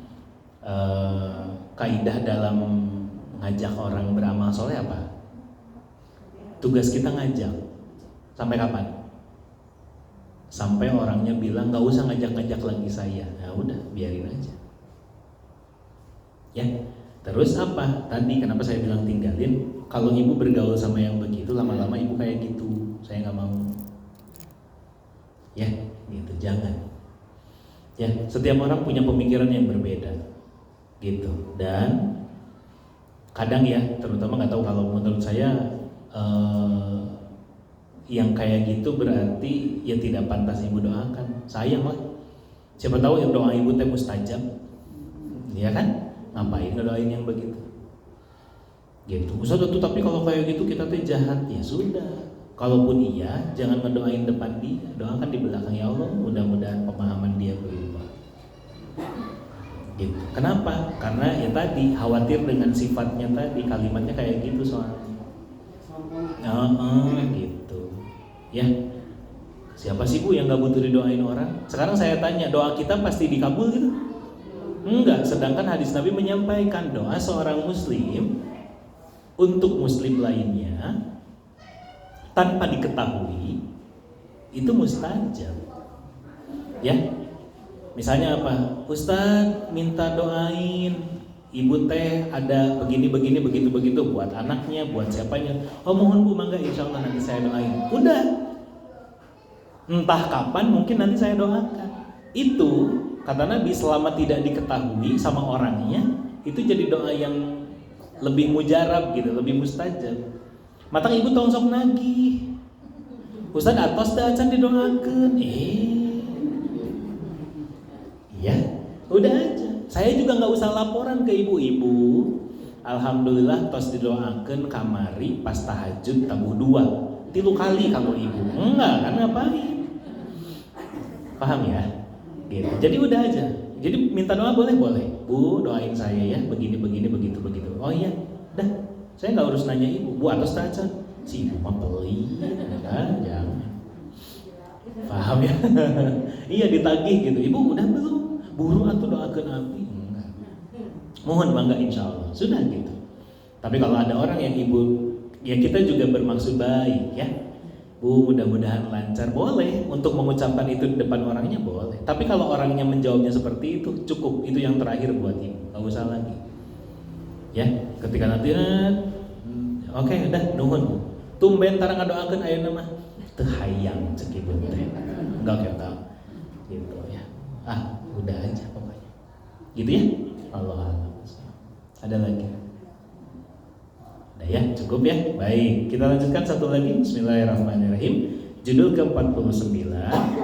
kaidah dalam ngajak orang beramal soleh apa? Tugas kita ngajak. Sampai kapan? Sampai orangnya bilang nggak usah ngajak-ngajak lagi saya. Ya udah, biarin aja. Ya. Terus apa? Tadi kenapa saya bilang tinggalin? Kalau ibu bergaul sama yang begitu, lama-lama ibu kayak gitu. Saya nggak mau. Ya, gitu. Jangan. Ya, setiap orang punya pemikiran yang berbeda. Gitu. Dan kadang ya, terutama nggak tahu kalau menurut saya yang kayak gitu berarti ya tidak pantas ibu doakan. Sayang lah. Siapa tahu yang doa ibu teh mustajab. Iya kan? Ngapain ngedoain yang begitu? Gitu. Ustaz tuh tapi kalau kayak gitu kita teh jahat. Ya sudah. Kalaupun iya, jangan ngedoain depan dia. Doakan di belakang. Ya Allah, mudah-mudahan pemahaman dia berubah. Gitu. Kenapa? Karena ya tadi khawatir dengan sifatnya tadi, kalimatnya kayak gitu soalnya. Gitu. Ya, siapa sih Bu yang gak butuh didoain orang? Sekarang saya tanya, doa kita pasti dikabul gitu? Enggak, sedangkan hadis Nabi menyampaikan doa seorang muslim untuk muslim lainnya tanpa diketahui itu mustajab. Ya. Misalnya apa? Ustadz minta doain ibu teh ada begini begitu buat anaknya, buat siapanya. Oh mohon Bu, mangga insya Allah nanti saya doain. Udah. Entah kapan mungkin nanti saya doakan. Itu kata Nabi selama tidak diketahui sama orangnya itu jadi doa yang lebih mujarab gitu, lebih mustajab. Matang ibu tong sok nagih. Ustaz atos da acan didoakeun. Iya, udah aja. Saya juga nggak usah laporan ke ibu-ibu. Alhamdulillah tos didoakeun kamari pas tahajud tabuh 2. 3 kali kalau ibu. Enggak kan ngapain? Paham ya? Gitu. Jadi udah aja. Jadi minta doa boleh. Bu doain saya ya begini begitu. Oh iya, dah. Saya nggak urus nanya ibu. Bu atas aja. Si ibu mah pelit, kan? Jangan. Paham ya? Iya ditagih gitu. Ibu udah belum? Buru atuh doakeun abdi. Enggak. Mohon bangga insya Allah. Sudah gitu. Tapi kalau ada orang yang ibu, ya kita juga bermaksud baik ya. Bu mudah-mudahan lancar, boleh untuk mengucapkan itu di depan orangnya boleh. Tapi kalau orangnya menjawabnya seperti itu cukup, itu yang terakhir buat ibu, nggak usah lagi. Ya, ketika nanti, oke, udah nuhun. Tumben tarang ngadoakeun ayeuna mah teu hayang cek ibu teh. Enggak kata gitu ya. Udah aja pokoknya. Gitu ya. Allah. Ada lagi? Nah ya, cukup ya. Baik, kita lanjutkan satu lagi. Bismillahirrahmanirrahim. Judul ke-49,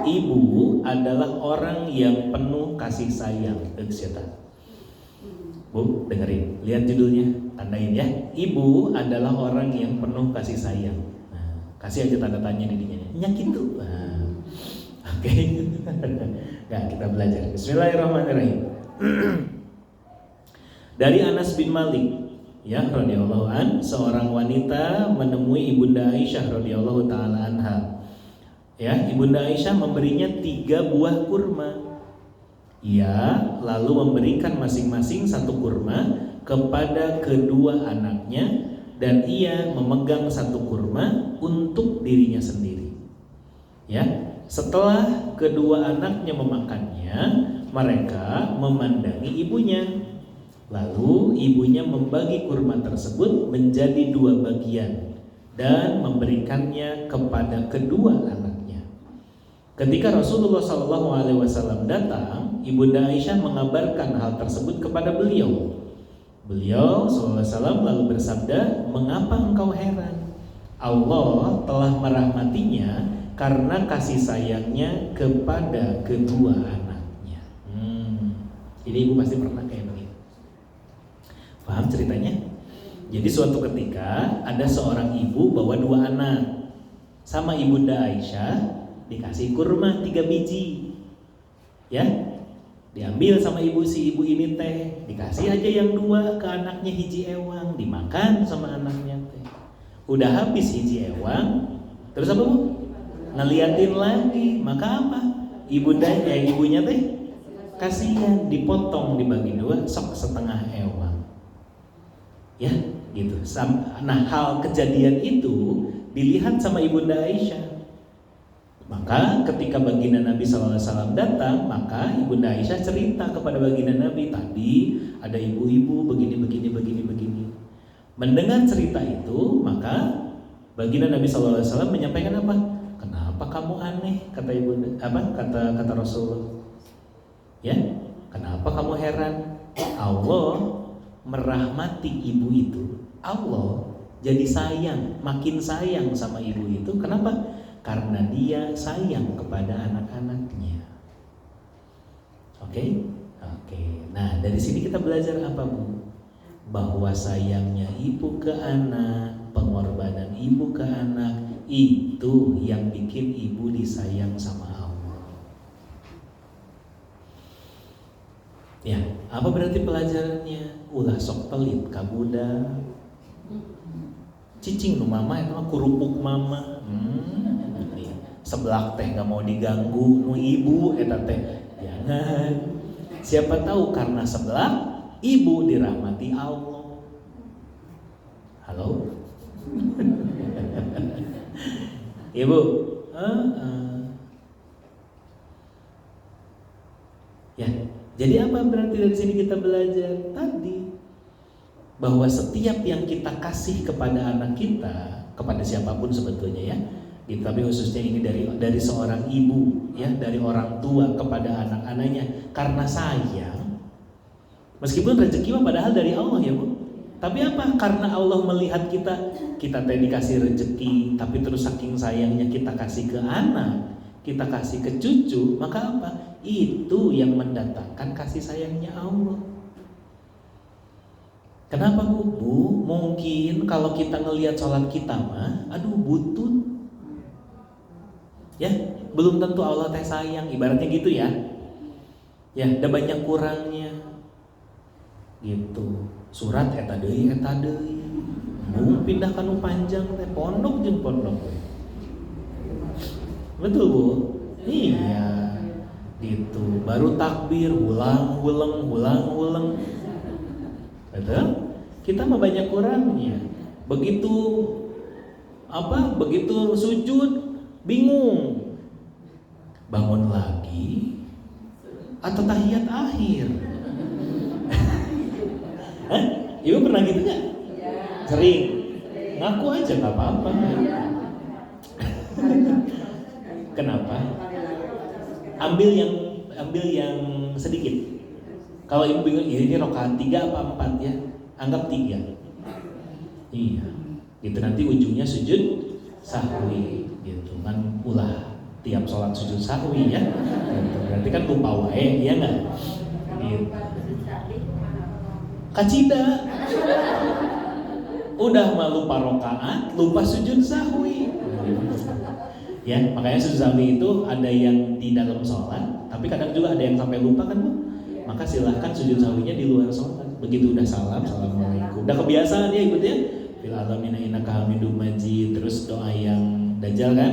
ibu adalah orang yang penuh kasih sayang. Bu, dengerin. Lihat judulnya, tandain ya. Ibu adalah orang yang penuh kasih sayang. Nah, kasih aja tanda tanya di dinya. Nya gitu. Oke. Nah, kita belajar. Bismillahirrahmanirrahim. Dari Anas bin Malik ya radhiyallahu an, seorang wanita menemui Ibunda Aisyah radhiyallahu taala anha. Ya, Ibunda Aisyah memberinya 3 buah kurma. Ia lalu memberikan masing-masing 1 kurma kepada kedua anaknya dan ia memegang 1 kurma untuk dirinya sendiri. Ya, setelah kedua anaknya memakannya, mereka memandangi ibunya. Lalu ibunya membagi kurma tersebut menjadi 2 bagian dan memberikannya kepada kedua anaknya. Ketika Rasulullah SAW datang, Ibunda Aisyah mengabarkan hal tersebut kepada beliau. Beliau SAW lalu bersabda, "Mengapa engkau heran? Allah telah merahmatinya karena kasih sayangnya kepada kedua anaknya." Ini ibu pasti pernah kayak begini. Paham ceritanya? Jadi suatu ketika ada seorang ibu bawa 2 anak. Sama Ibunda Aisyah dikasih kurma 3 biji. Ya. Diambil sama ibu si ibu ini teh, dikasih aja yang 2 ke anaknya hiji ewang, dimakan sama anaknya teh. Udah habis hiji ewang, terus apa Bu? Ngeliatin lagi, maka apa? Ibunya teh kasihan, dipotong dibagi 2, sok setengah ewang. Ya, gitu. Nah, hal kejadian itu dilihat sama Ibunda Aisyah. Maka ketika baginda Nabi SAW datang, maka Ibunda Aisyah cerita kepada baginda Nabi, tadi ada ibu-ibu begini. Mendengar cerita itu, maka baginda Nabi SAW menyampaikan apa? Kenapa kamu aneh? Kata Ibunda, kata Rasulullah. Ya, kenapa kamu heran? Allah merahmati ibu itu. Allah jadi sayang, makin sayang sama ibu itu. Kenapa? Karena dia sayang kepada anak-anaknya. Oke? Nah, dari sini kita belajar apa, Bu? Bahwa sayangnya ibu ke anak, pengorbanan ibu ke anak, itu yang bikin ibu disayang sama Allah. Ya, apa berarti pelajarannya? Ulah sok pelit ka budak. Cicing nu mama itu mah kurupuk mama. Sebelah teh gak mau diganggu, nu ibu eta teh jangan. Siapa tahu karena sebelah ibu dirahmati Allah. Halo? Ibu, ya. Jadi apa berarti dari sini kita belajar tadi bahwa setiap yang kita kasih kepada anak kita, kepada siapapun sebetulnya ya, gitu, tapi khususnya ini dari seorang ibu ya, dari orang tua kepada anak-anaknya karena sayang. Meskipun rezeki mah padahal dari Allah ya Bu. Tapi apa? Karena Allah melihat kita tadi dikasih rezeki, tapi terus saking sayangnya kita kasih ke anak, kita kasih ke cucu, maka apa? Itu yang mendatangkan kasih sayangnya Allah. Kenapa Bu? Mungkin kalau kita ngelihat sholat kita mah, aduh butut. Ya, belum tentu Allah teh sayang, ibaratnya gitu ya. Ya, ada banyak kurangnya. Gitu. Surat eta deui. Mau pindah kanu panjang teh pondok jeung pondok. Betul Bu? Iya. Gitu. Baru takbir ulang. Betul? Kita mah banyak kurangnya. Begitu sujud bingung. Bangun lagi atau tahiyat akhir? Hah? Ibu pernah gitu nggak? Sering. Ngaku aja nggak apa-apa. Kenapa? Ambil yang sedikit. Kalau ibu bingung, ini rakaat 3 apa 4 ya? Anggap 3. Iya. Gitu nanti ujungnya sujud sahwi gitu kan, ulah tiap sholat sujud sahwi ya. Gitu. Berarti kan lupa wae, iya nggak? Gitu. Kacida. Udah mah lupa rakaat, lupa sujud sahwi. Ya, makanya sujud sahwi itu ada yang di dalam sholat, tapi kadang juga ada yang sampai lupa kan Bu? Maka silahkan sujud sahwinya di luar sholat. Begitu udah salam, assalamualaikum. Udah kebiasaan ya ikut ya. Fil alamina innaka hamidum majid. Terus doa yang dajjal kan.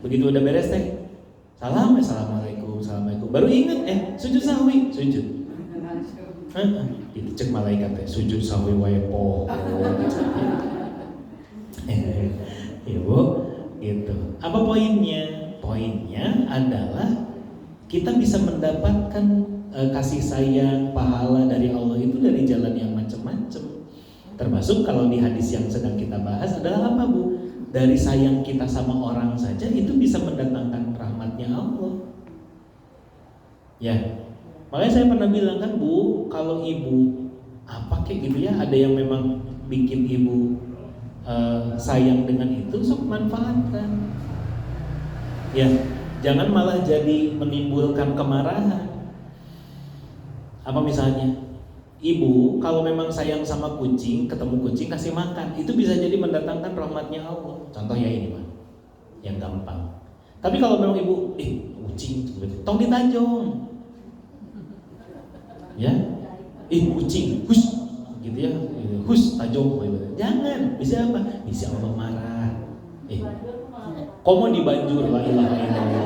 Begitu udah beres teh, salam, assalamualaikum. Baru ingat sujud sahwi, sujud. Itu cek malaikat teh sujud sahwi wae po. Ibu, gitu. Apa poinnya? Poinnya adalah kita bisa mendapatkan kasih sayang, pahala dari Allah itu dari jalan yang macam-macam. Termasuk kalau di hadis yang sedang kita bahas adalah apa Bu? Dari sayang kita sama orang saja itu bisa mendatangkan rahmatnya Allah. Ya, makanya saya pernah bilang kan Bu, kalau ibu apa kayak gitu ya, ada yang memang bikin ibu sayang dengan itu, sok manfaatkan. Ya, jangan malah jadi menimbulkan kemarahan. Apa misalnya, ibu kalau memang sayang sama kucing, ketemu kucing kasih makan, itu bisa jadi mendatangkan rahmatnya Allah. Contohnya ini Pak, yang gampang. Tapi kalau memang ibu, kucing, tong ditanjong. Ya, kucing, hus, gitu ya, hus, tajong, jangan, bisa apa? Bisa Allah marah. Komo dibanjur, la ilaha illallah.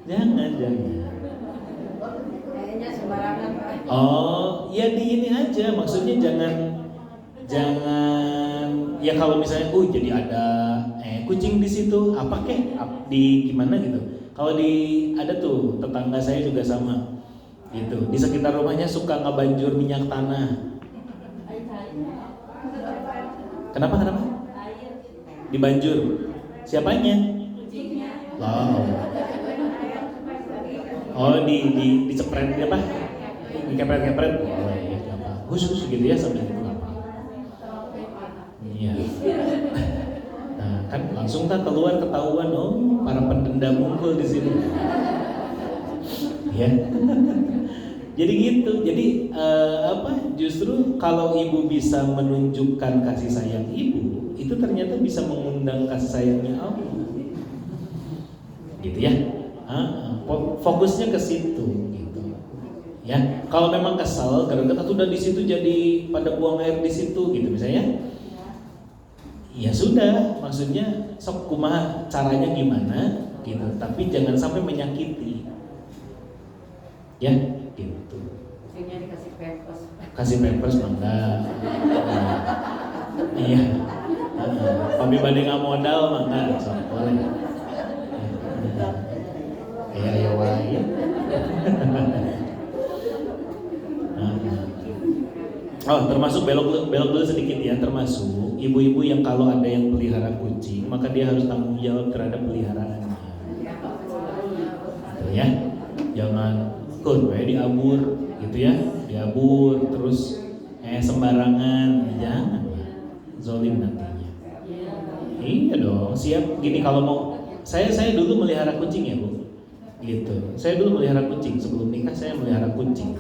Jangan. Kayaknya sembarangan Pak. Oh, ya di ini aja, maksudnya jangan. Ya kalau misalnya, jadi ada kucing di situ, apa kek? Di gimana gitu? Kalau ada tuh tetangga saya juga sama, gitu. Di sekitar rumahnya suka ngebanjur minyak tanah. Kenapa? Dibanjur. Siapanya? Wow. Oh, dicepret apa? Dikepret-kepret. Boleh, apa? Khusus gitu ya sambil itu apa? Iya. Nah, kan langsung kan keluar ketahuan, para pendendam muncul di sini. Ya. Jadi gitu. Jadi justru kalau ibu bisa menunjukkan kasih sayang ibu, itu ternyata bisa mengundang kasih sayangnya Allah. Gitu ya. Fokusnya ke situ gitu. Ya, kalau memang kesal gara-gara udah di situ jadi pada buang air di situ gitu misalnya. Ya sudah, maksudnya sok kumaha caranya gimana gitu, tapi jangan sampai menyakiti. Ya, gitu. Kucingnya dikasih pampers. Kasih pampers enggak. Iya. Kami banding modal mah enggak, so boleh. Ya wae. Oh, termasuk belok dulu sedikit ya, termasuk ibu-ibu yang kalau ada yang pelihara kucing, maka dia harus tanggung jawab terhadap peliharaannya. Gitu ya. Jangan diabur gitu ya, diabur terus sembarangan, jangan. Zolim nantinya. Iya dong, siap gini kalau mau. Saya dulu melihara kucing ya, Bu. Gitu. Saya dulu melihara kucing, sebelum nikah saya melihara kucing.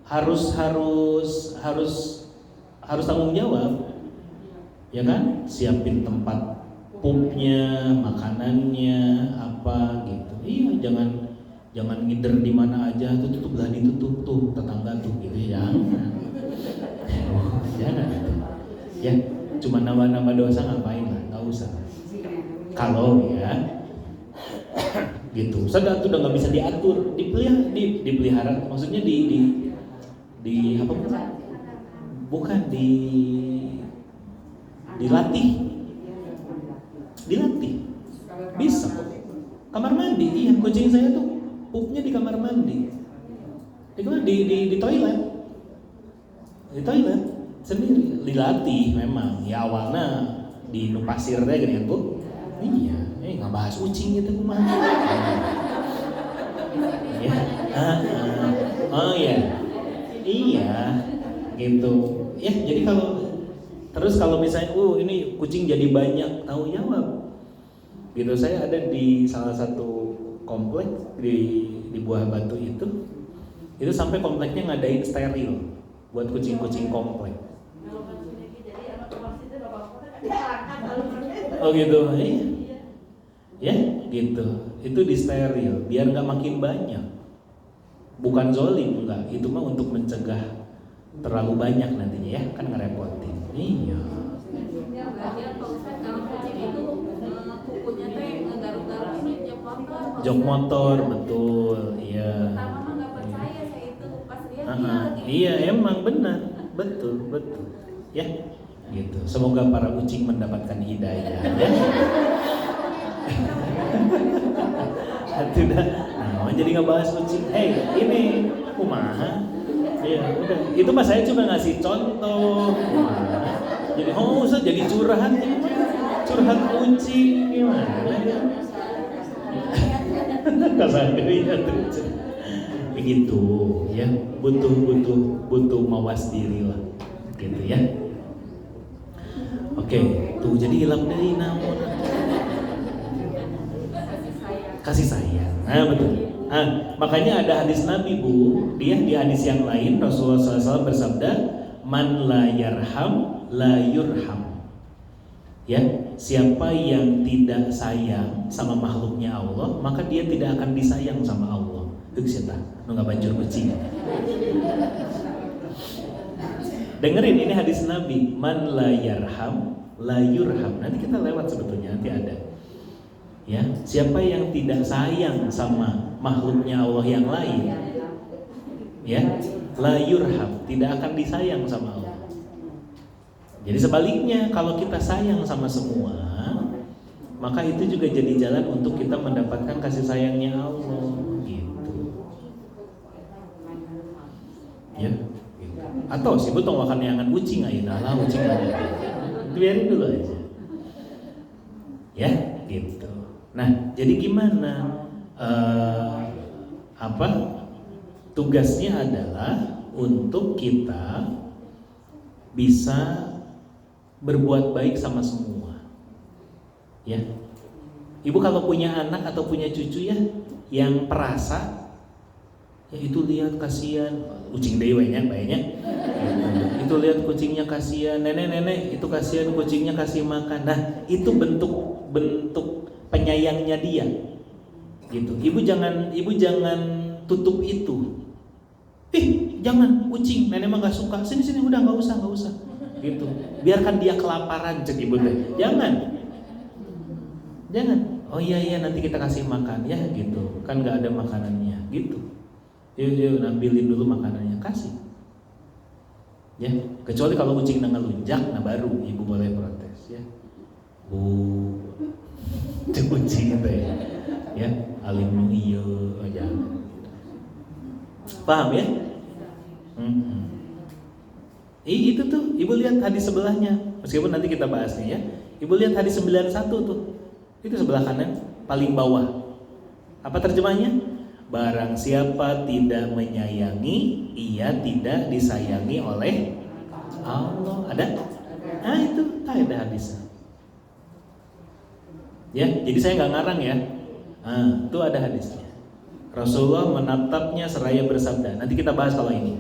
Harus tanggung jawab, ya kan? Siapin tempat pupnya, makanannya, apa gitu. Iya, jangan ngider di mana aja, tutup lah, ditutup tuh tetangga tuh gitu ya. Jangan gitu. Ya, cuma nambah dosa ngapain lah, nggak usah. Kalau ya gitu, sudah tuh udah nggak bisa diatur, dipelihara, maksudnya di apa? Bukan dilatih bisa kok. Kamar mandi, iya, kucing saya tuh pupnya di kamar mandi, di toilet sendiri, dilatih memang. Ya awalnya di pasir deh gini Bu. Iya, nggak bahas kucing gitu mah. Ya, oh ya, iya, gitu. Ya, jadi kalau misalnya, ini kucing jadi banyak, tahu jawab. Gitu, saya ada di salah satu komplek di Buah Batu itu sampai kompleknya ngadain steril buat kucing-kucing komplek. Oh gitu, iya. Ya, gitu. Itu di steril biar nggak makin banyak. Bukan zolim, enggak. Itu mah untuk mencegah terlalu banyak nantinya ya, kan ngerepotin. Iya. Jok motor, betul, iya. Pertama mah nggak percaya saya itu pas lihat Iya, emang benar, betul. Ya, gitu. Semoga para kucing mendapatkan hidayah. Ya. Tidak. Nah, jadi ngebahas kucing. Ini kumaha? Iya, udah. Itu mah saya cuma ngasih contoh. Jadi, usah jadi curhat kucing gimana? Begitu ya, butuh mawas diri lah, gitu ya. Oke, tuh jadi hilang dari namun kasih sayang. Nah betul. Makanya ada hadis Nabi Bu, dia di hadis yang lain Rasulullah SAW bersabda, man la yarham la yurham. Ya, siapa yang tidak sayang sama makhluknya Allah, maka dia tidak akan disayang sama Allah. Itu nggak banjur kucing. Dengerin ini hadis Nabi, man la yarham la yurham. Nanti kita lewat sebetulnya, nanti ada. Ya, siapa yang tidak sayang sama makhluknya Allah yang lain, ya, la yurham, tidak akan disayang sama Allah. Jadi sebaliknya, kalau kita sayang sama semua, maka itu juga jadi jalan untuk kita mendapatkan kasih sayangnya Allah, gitu. Ya, gitu. Atau sih tong makan yangan kucing aja, lah kucing aja. Biarin dulu aja. Ya, gitu. Nah, jadi gimana? Tugasnya adalah untuk kita bisa berbuat baik sama semua. Ya. Ibu kalau punya anak atau punya cucu ya yang perasa, ya itu lihat kasihan kucing dewenya banyak. Itu lihat kucingnya kasihan, nenek itu kasihan kucingnya kasih makan. Nah, itu bentuk penyayangnya dia. Gitu. Ibu jangan tutup itu. Jangan kucing, nenek mah gak suka. Sini udah nggak usah. Gitu. Biarkan dia kelaparan, cek ibu teh. Jangan. Jangan. Oh iya nanti kita kasih makan ya gitu. Kan nggak ada makanannya gitu. Yuk ambilin dulu makanannya, kasih. Ya, kecuali kalau kucing ngelunjak, nah baru ibu boleh protes ya. Bu, itu kucing itu ya. Alim iyo, oh jangan. Paham ya? Itu tuh, ibu lihat hadis sebelahnya. Meskipun nanti kita bahasnya ya. Ibu lihat hadis 91 tuh. Itu sebelah kanan, paling bawah. Apa terjemahnya? Barang siapa tidak menyayangi, ia tidak disayangi oleh Allah. Ada? Nah itu, ada hadisnya. Ya, jadi saya nggak ngarang ya. Nah, itu ada hadisnya. Rasulullah menatapnya seraya bersabda. Nanti kita bahas kalau ini.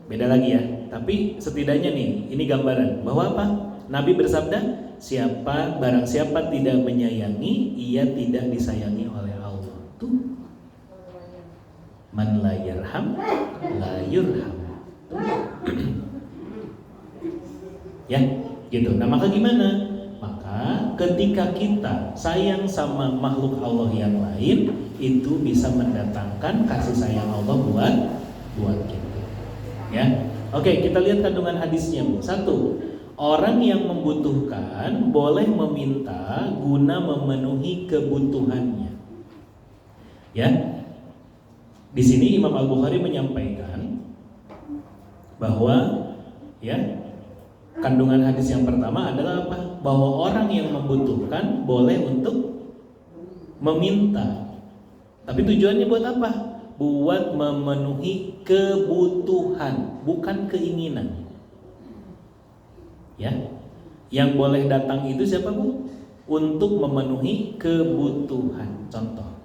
Beda lagi ya. Tapi setidaknya nih, ini gambaran bahwa apa? Nabi bersabda, barang siapa tidak menyayangi, ia tidak disayangi oleh Allah. Tuh. Man la yarham la yurham. Ya, gitu. Nah, maka gimana? Maka ketika kita sayang sama makhluk Allah yang lain, itu bisa mendatangkan kasih sayang Allah buat kita. Ya. Oke, kita lihat kandungan hadisnya. 1. Orang yang membutuhkan boleh meminta guna memenuhi kebutuhannya. Ya. Di sini Imam Al-Bukhari menyampaikan bahwa ya, kandungan hadis yang pertama adalah apa? Bahwa orang yang membutuhkan boleh untuk meminta. Tapi tujuannya buat apa? Buat memenuhi kebutuhan, bukan keinginan. Ya. Yang boleh datang itu siapa, Bu? Untuk memenuhi kebutuhan. Contoh.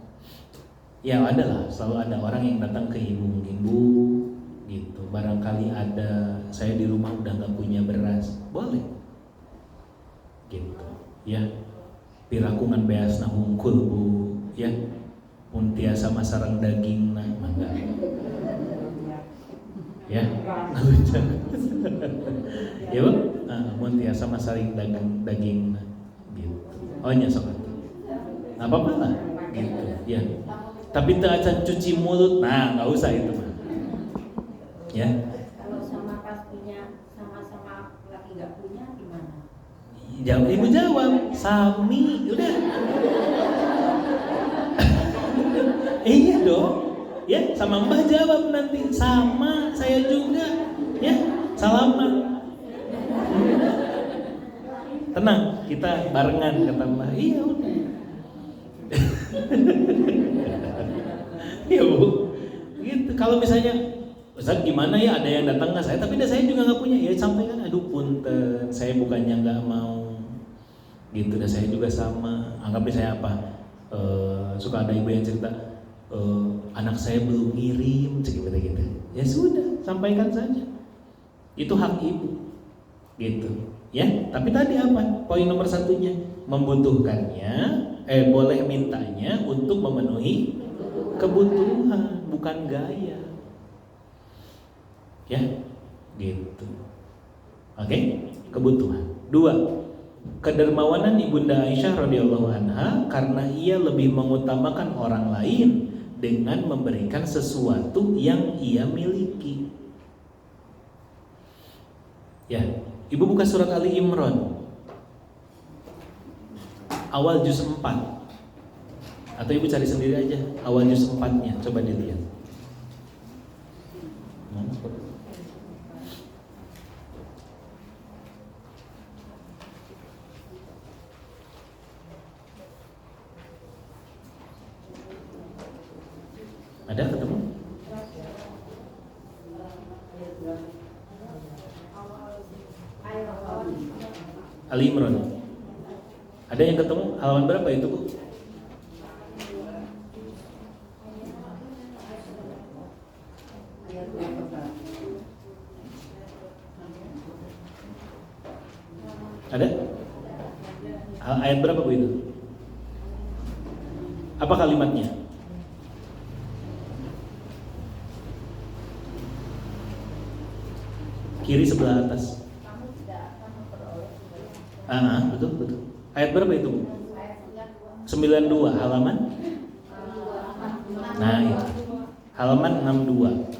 Ya adalah, selalu ada orang yang datang ke ibu, mungkin Bu, gitu. Barangkali ada, saya di rumah udah nggak punya beras, boleh. Gitu. Ya. Pirakungan beasna hungkul Bu, ya. Mun tiasa masarang daging nah mangga. Ya. Ya, Bu. Mun tiasa masarang daging nah gitu. Oh nya sok atuh. Enggak apa-apa lah. Gitu. Ya. Tapi tak acan cuci mulut, nah nggak usah itu mah. Ya. Kalau sama pas punya, sama-sama lagi nggak punya gimana? Ibu jawab, sami, udah. Iya dong, ya sama Mbah jawab nanti, sama saya juga, ya salaman. Tenang, kita barengan kata Mbah. Iya udah. Ya Bu, gitu. Kalau misalnya Ustaz gimana ya, ada yang datang ke saya tapi saya juga nggak punya, ya sampaikan, aduh punten, saya bukannya nggak mau gitu, dan saya juga sama. Anggapnya saya apa, suka ada ibu yang cerita, anak saya belum ngirim gitu. Ya sudah, sampaikan saja, itu hak ibu gitu ya. Tapi tadi apa poin nomor satunya, membutuhkannya, boleh mintanya untuk memenuhi kebutuhan, bukan gaya. Ya, gitu. Oke, kebutuhan. 2. Kedermawanan Ibunda Aisyah radhiyallahu anha karena ia lebih mengutamakan orang lain dengan memberikan sesuatu yang ia miliki. Ya, Ibu buka surat Ali Imran awal juz 4. Atau Ibu cari sendiri aja awal juz 4-nya, coba dilihat. Mana? Ada ketemu? Ali Imran. Ada yang ketemu? Halaman berapa itu, Bu? Ada? Ayat berapa, Bu, itu? Apa kalimatnya? Kiri sebelah atas. Betul. Ayat berapa itu, Bu? 92 halaman. Nah itu halaman 62.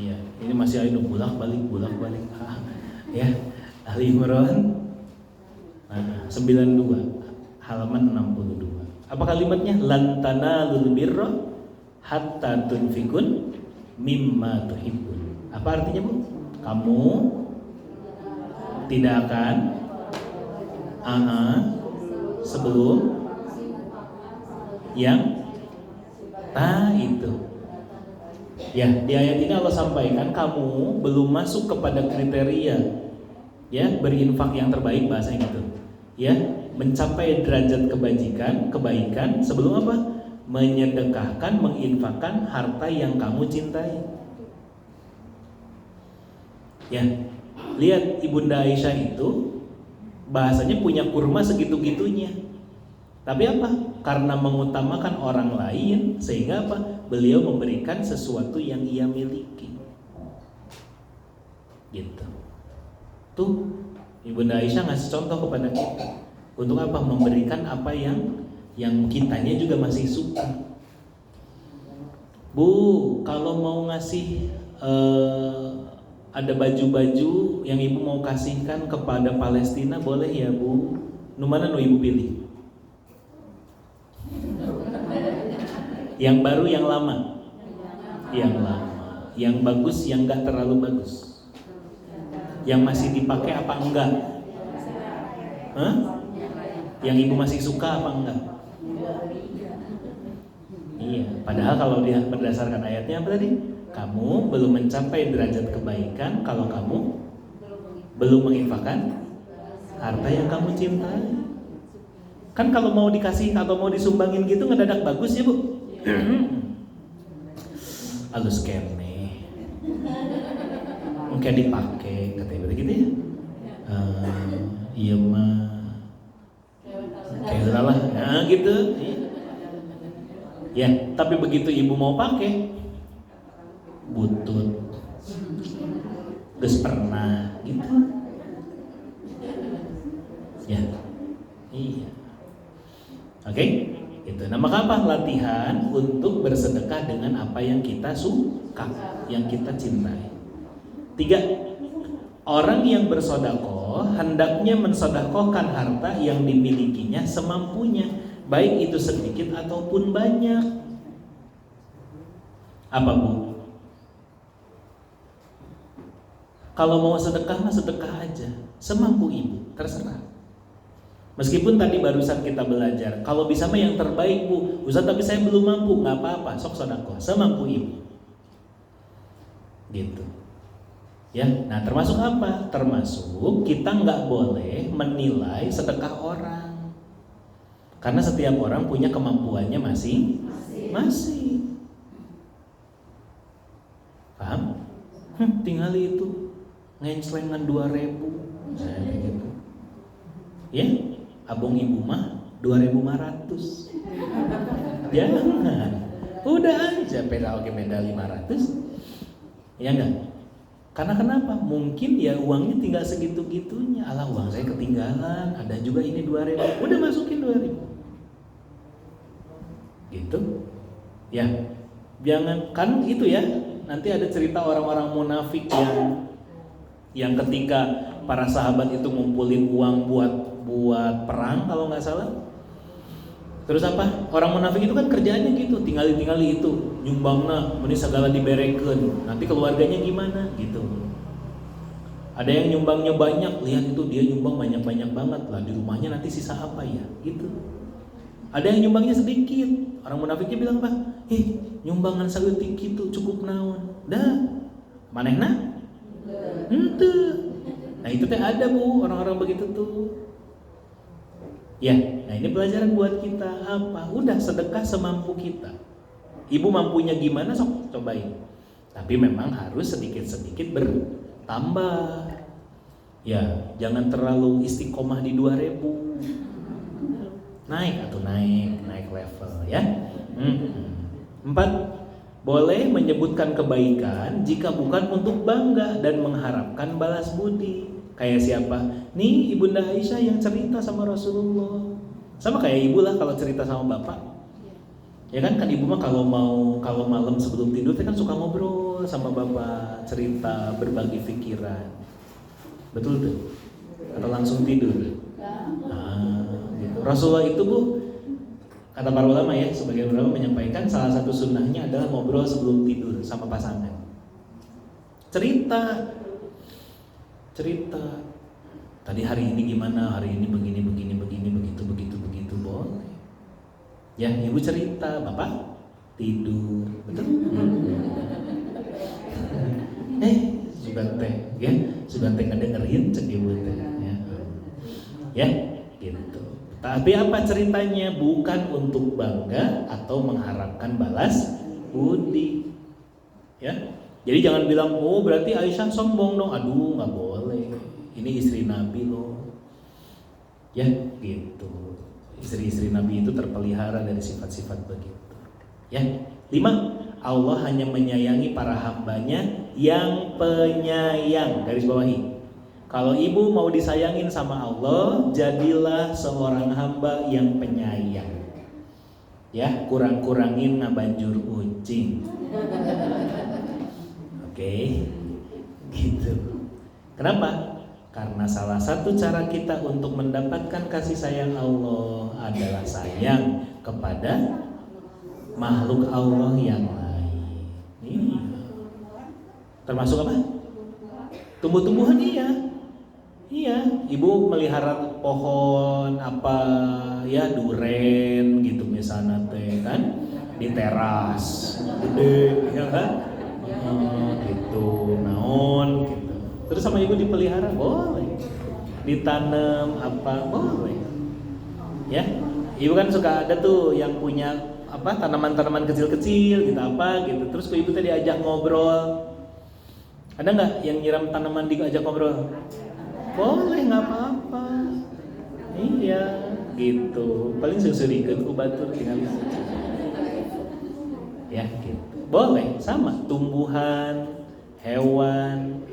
Iya, ini masih ada bolak-balik. Ya, Ali Imran. Nah, 92 halaman 62. Apa kalimatnya? Lan tanalul birra hatta tunfikun mimma tuhibbun. Apa artinya, Bu? Kamu tidak akan sebelum yang itu. Ya, di ayat ini Allah sampaikan kamu belum masuk kepada kriteria ya berinfak yang terbaik, bahasanya gitu. Ya, mencapai derajat kebaikan sebelum apa? Menyedekahkan, menginfakkan harta yang kamu cintai. Ya, lihat Ibunda Aisyah itu bahasanya punya kurma segitu-gitunya. Tapi apa? Karena mengutamakan orang lain, sehingga apa? Beliau memberikan sesuatu yang ia miliki. Gitu. Tuh, Ibunda Aisyah ngasih contoh kepada kita. Untuk apa? Memberikan apa yang kitanya juga masih suka. Bu, kalau mau ngasih ada baju-baju yang ibu mau kasihkan kepada Palestina, boleh ya Bu? Mana ibu pilih? Yang baru, yang lama? Yang lama. Yang bagus, yang gak terlalu bagus? Yang masih dipakai apa enggak? Yang ibu masih suka apa enggak? Iya, padahal kalau dia berdasarkan ayatnya apa tadi? Kamu belum mencapai derajat kebaikan kalau kamu belum menginfakkan harta yang kamu cintai. Kan kalau mau dikasih atau mau disumbangin gitu ngedadak bagus ya, Bu? Halus kene. Mungkin dipakai katanya begitu ya. Iya mah. Kayak salah. Nah, gitu. Ya, tapi begitu ibu mau pakai butut. Geus pernah gitu. Ya. Iya. Oke? Itu. Nah, maka apa? Latihan untuk bersedekah dengan apa yang kita suka, yang kita cintai. 3. Orang yang bersedekah hendaknya mensedekahkan harta yang dimilikinya semampunya, baik itu sedikit ataupun banyak. Apa, Bu? Kalau mau sedekah mah sedekah aja, semampu ibu, terserah. Meskipun tadi barusan kita belajar, kalau bisa mah yang terbaik, Bu. Ustaz, tapi saya belum mampu, nggak apa-apa, sok sedekah, semampu ibu. Gitu. Ya, nah termasuk apa? Termasuk kita nggak boleh menilai sedekah orang, karena setiap orang punya kemampuannya masing-masing. Paham? Tinggal itu ngenclengan 2.000, saya begitu. Ya, abang ibu mah 2.500. Jangan, udah aja pedal ke beda 500. Ya enggak? Karena kenapa? Mungkin ya uangnya tinggal segitu-gitunya. Alah, uang saya ketinggalan, ada juga ini 2.000. Udah masukin 2.000. Gitu. Ya. Jangan, kan itu ya. Nanti ada cerita orang-orang munafik yang ketika para sahabat itu ngumpulin uang buat perang kalau nggak salah. Terus apa? Orang munafik itu kan kerjaannya gitu, tinggali itu, nyumbangna, meni segala diberekeun. Nanti keluarganya gimana? Gitu. Ada yang nyumbangnya banyak, lihat itu dia nyumbang banyak-banyak banget lah, di rumahnya nanti sisa apa ya? Gitu. Ada yang nyumbangnya sedikit. Orang munafiknya bilang apa? Nyumbangan saeutik kitu cukup naon? Dah. Manehna? Henteu. Nah, itu teh ada, Bu, orang-orang begitu tuh. Ya, nah ini pelajaran buat kita apa? Udah sedekah semampu kita. Ibu mampunya gimana, sok cobain. Tapi memang harus sedikit-sedikit bertambah. Ya, jangan terlalu istiqomah di 2.000. Naik level ya. 4. Boleh menyebutkan kebaikan jika bukan untuk bangga dan mengharapkan balas budi. Kayak siapa? Nih Ibunda Aisyah yang cerita sama Rasulullah. Sama kayak ibu lah kalau cerita sama bapak. Ya kan ibu mah kalau malam sebelum tidur kan suka ngobrol sama bapak, cerita, berbagi pikiran. Betul tuh? Atau langsung tidur? Gitu. Rasulullah itu Bu, kata para ulama ya, sebagian ulama menyampaikan salah satu sunnahnya adalah ngobrol sebelum tidur sama pasangan. Cerita. Tadi hari ini gimana? Hari ini begini, begitu boleh. Ya, ibu cerita, bapak tidur, betul? Sudah teh ngedengerin cek ibu teh, ya, gitu. Tapi apa ceritanya? Bukan untuk bangga atau mengharapkan balas budi, ya. Jadi jangan bilang, oh berarti Aisyah sombong dong. Aduh, nggak boleh. Ini istri Nabi loh, ya, gitu. Istri-istri Nabi itu terpelihara dari sifat-sifat begitu. Ya, 5. Allah hanya menyayangi para hambanya yang penyayang. Garis bawahi. Kalau ibu mau disayangin sama Allah, jadilah seorang hamba yang penyayang. Ya, kurang-kurangin ngabanjur ucing. Oke, gitu. Kenapa? Karena salah satu cara kita untuk mendapatkan kasih sayang Allah adalah sayang kepada makhluk Allah yang lain. Ini termasuk apa? Tumbuh-tumbuhan, iya. Ibu melihara pohon apa ya, duren gitu misalnya teh kan, di teras gede, ya kan? Gitu, naon gitu. Terus sama ibu dipelihara boleh, ditanam apa boleh, ya. Ibu kan suka ada tuh yang punya apa tanaman-tanaman kecil-kecil gitu apa gitu. Terus ke ibu tadi diajak ngobrol, ada nggak yang nyiram tanaman diajak ngobrol? Boleh, nggak apa-apa. Iya, gitu. Paling sesurikeun ku batur tinggal ya gitu. Boleh, sama tumbuhan, hewan.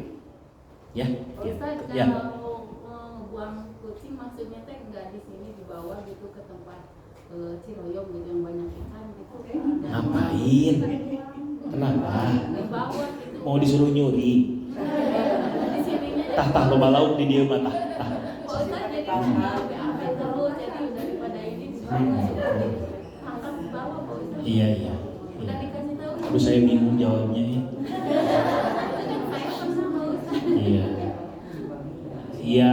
Ya, gitu. Ustaz, Ya. kalau buang kucing maksudnya teh nggak di sini dibawa gitu ke tempat Ciroyom gitu yang banyak ikan gitu. Ngapain? Kenapa? Dibawa gitu. Mau disuruh nyuri? Di sininya Tah lo balauk di dia mah tah. Ustaz jadi apa terus jadi daripada ini angkat di bawah Ustaz. Iya. Udah dikasih tahu. Aduh saya bingung jawabnya ya. Saya sama Ustaz. Iya,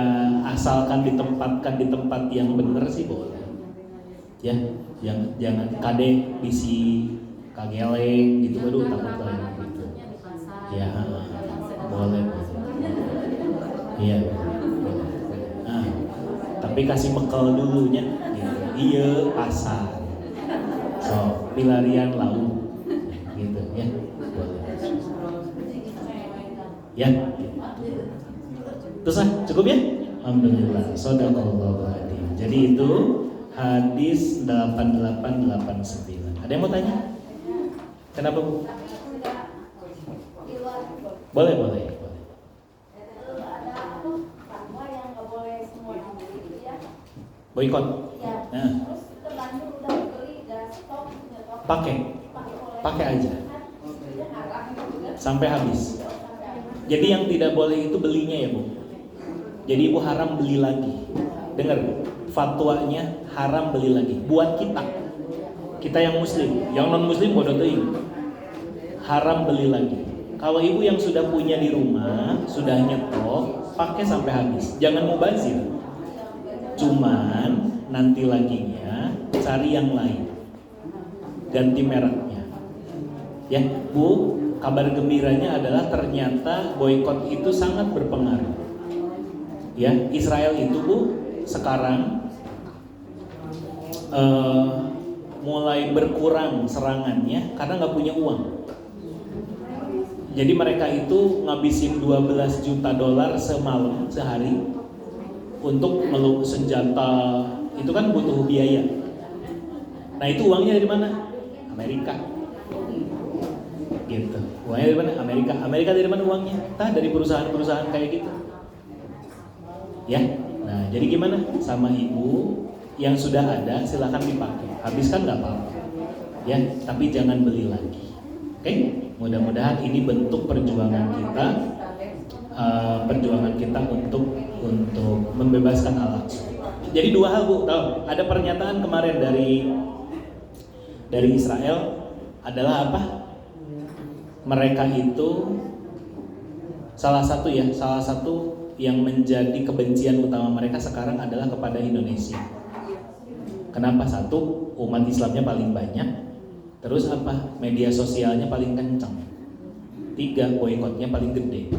asalkan ditempatkan di tempat yang benar sih boleh. Ya, jangan kade bisi kageleng gitu, aduh takut lah gitu. Ya, boleh. Iya. Nah, tapi kasih bekal dulunya. Iya, pasar. So, pilarian lauk. Gitu ya. Boleh. Ya. Terus cukup ya? Alhamdulillah. Shadaqallahul adzim. Jadi itu hadis 8889. Ada yang mau tanya? Kenapa Bu? Boleh. Boikot. Nah. Pakai aja sampai habis. Jadi yang tidak boleh itu belinya ya Bu. Jadi ibu haram beli lagi. Dengar, fatwanya haram beli lagi. Buat kita yang muslim, yang non muslim bodoh teuing. Haram beli lagi. Kalau ibu yang sudah punya di rumah, sudah nyetok, pakai sampai habis. Jangan mubazir. Cuman nanti laginya cari yang lain. Ganti mereknya. Ya, Bu, kabar gembiranya adalah ternyata boikot itu sangat berpengaruh. Ya, Israel itu Bu sekarang mulai berkurang serangannya karena nggak punya uang. Jadi mereka itu ngabisin 12 juta dolar semalam sehari untuk meluk senjata. Itu kan butuh biaya. Nah itu uangnya dari mana? Amerika. Gitu. Uangnya dari mana? Amerika dari mana uangnya? Dari perusahaan-perusahaan kayak gitu. Ya. Nah, jadi gimana? Sama ibu yang sudah ada silakan dipakai, habiskan nggak apa-apa, ya. Tapi jangan beli lagi. Oke? Mudah-mudahan ini bentuk perjuangan kita, untuk membebaskan Al-Aqsa. Jadi dua hal Bu, tahu? Ada pernyataan kemarin dari Israel adalah apa? Mereka itu salah satu yang menjadi kebencian utama mereka sekarang adalah kepada Indonesia. Kenapa? Satu, umat Islamnya paling banyak. Terus apa? Media sosialnya paling kencang. 3, boikotnya paling gede.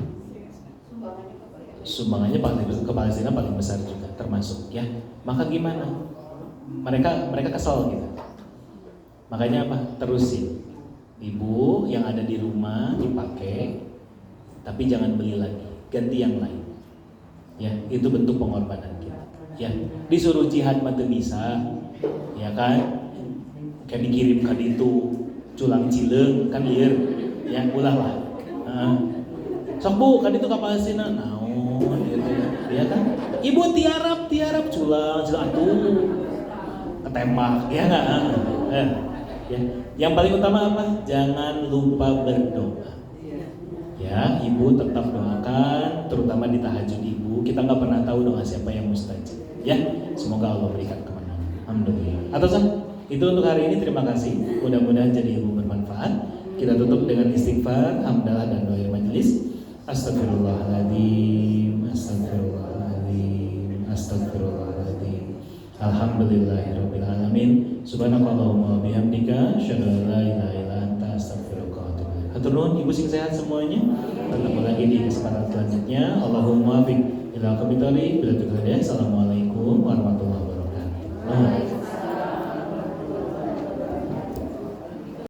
Sumbangannya ke Palestina paling besar juga termasuk, ya. Maka gimana? Mereka kesel gitu. Makanya apa? Terusin. Ibu yang ada di rumah dipakai, tapi jangan beli lagi, ganti yang lain. Ya, itu bentuk pengorbanan kita. Ya, disuruh jihad mah teu bisa, ya kan? Kayak dikirim ke itu culang cileung kan lieur, ya ulah lah. Sok Bu, kan itu ke Palestina, naon gitu ya kan? Ibu tiarap culang atuh ketembak, ya enggak? Ya. Yang paling utama apa? Jangan lupa berdoa. Ya, ibu tetap doakan, terutama di tahajud ibu. Kita nggak pernah tahu doa siapa yang mustajab. Ya, semoga Allah berikan kemenangan. Alhamdulillah. Atas itu untuk hari ini, terima kasih. Mudah-mudahan jadi ilmu bermanfaat. Kita tutup dengan istighfar, hamdalah dan doa majelis. Astagfirullahaladzim, astagfirullahaladzim, astagfirullahaladzim. Alhamdulillahirabbil alamin. Subhanakallahumma wa bihamdika, asyhadu an la ilaha illa anta, astaghfiruka wa atubu ilaik. Hatur nuhun, ibu sing sehat semuanya. Ketemu lagi di kesempatan selanjutnya. Allahumma biq ila aqwamit thoriq. Bila tuqadah. Assalamualaikum.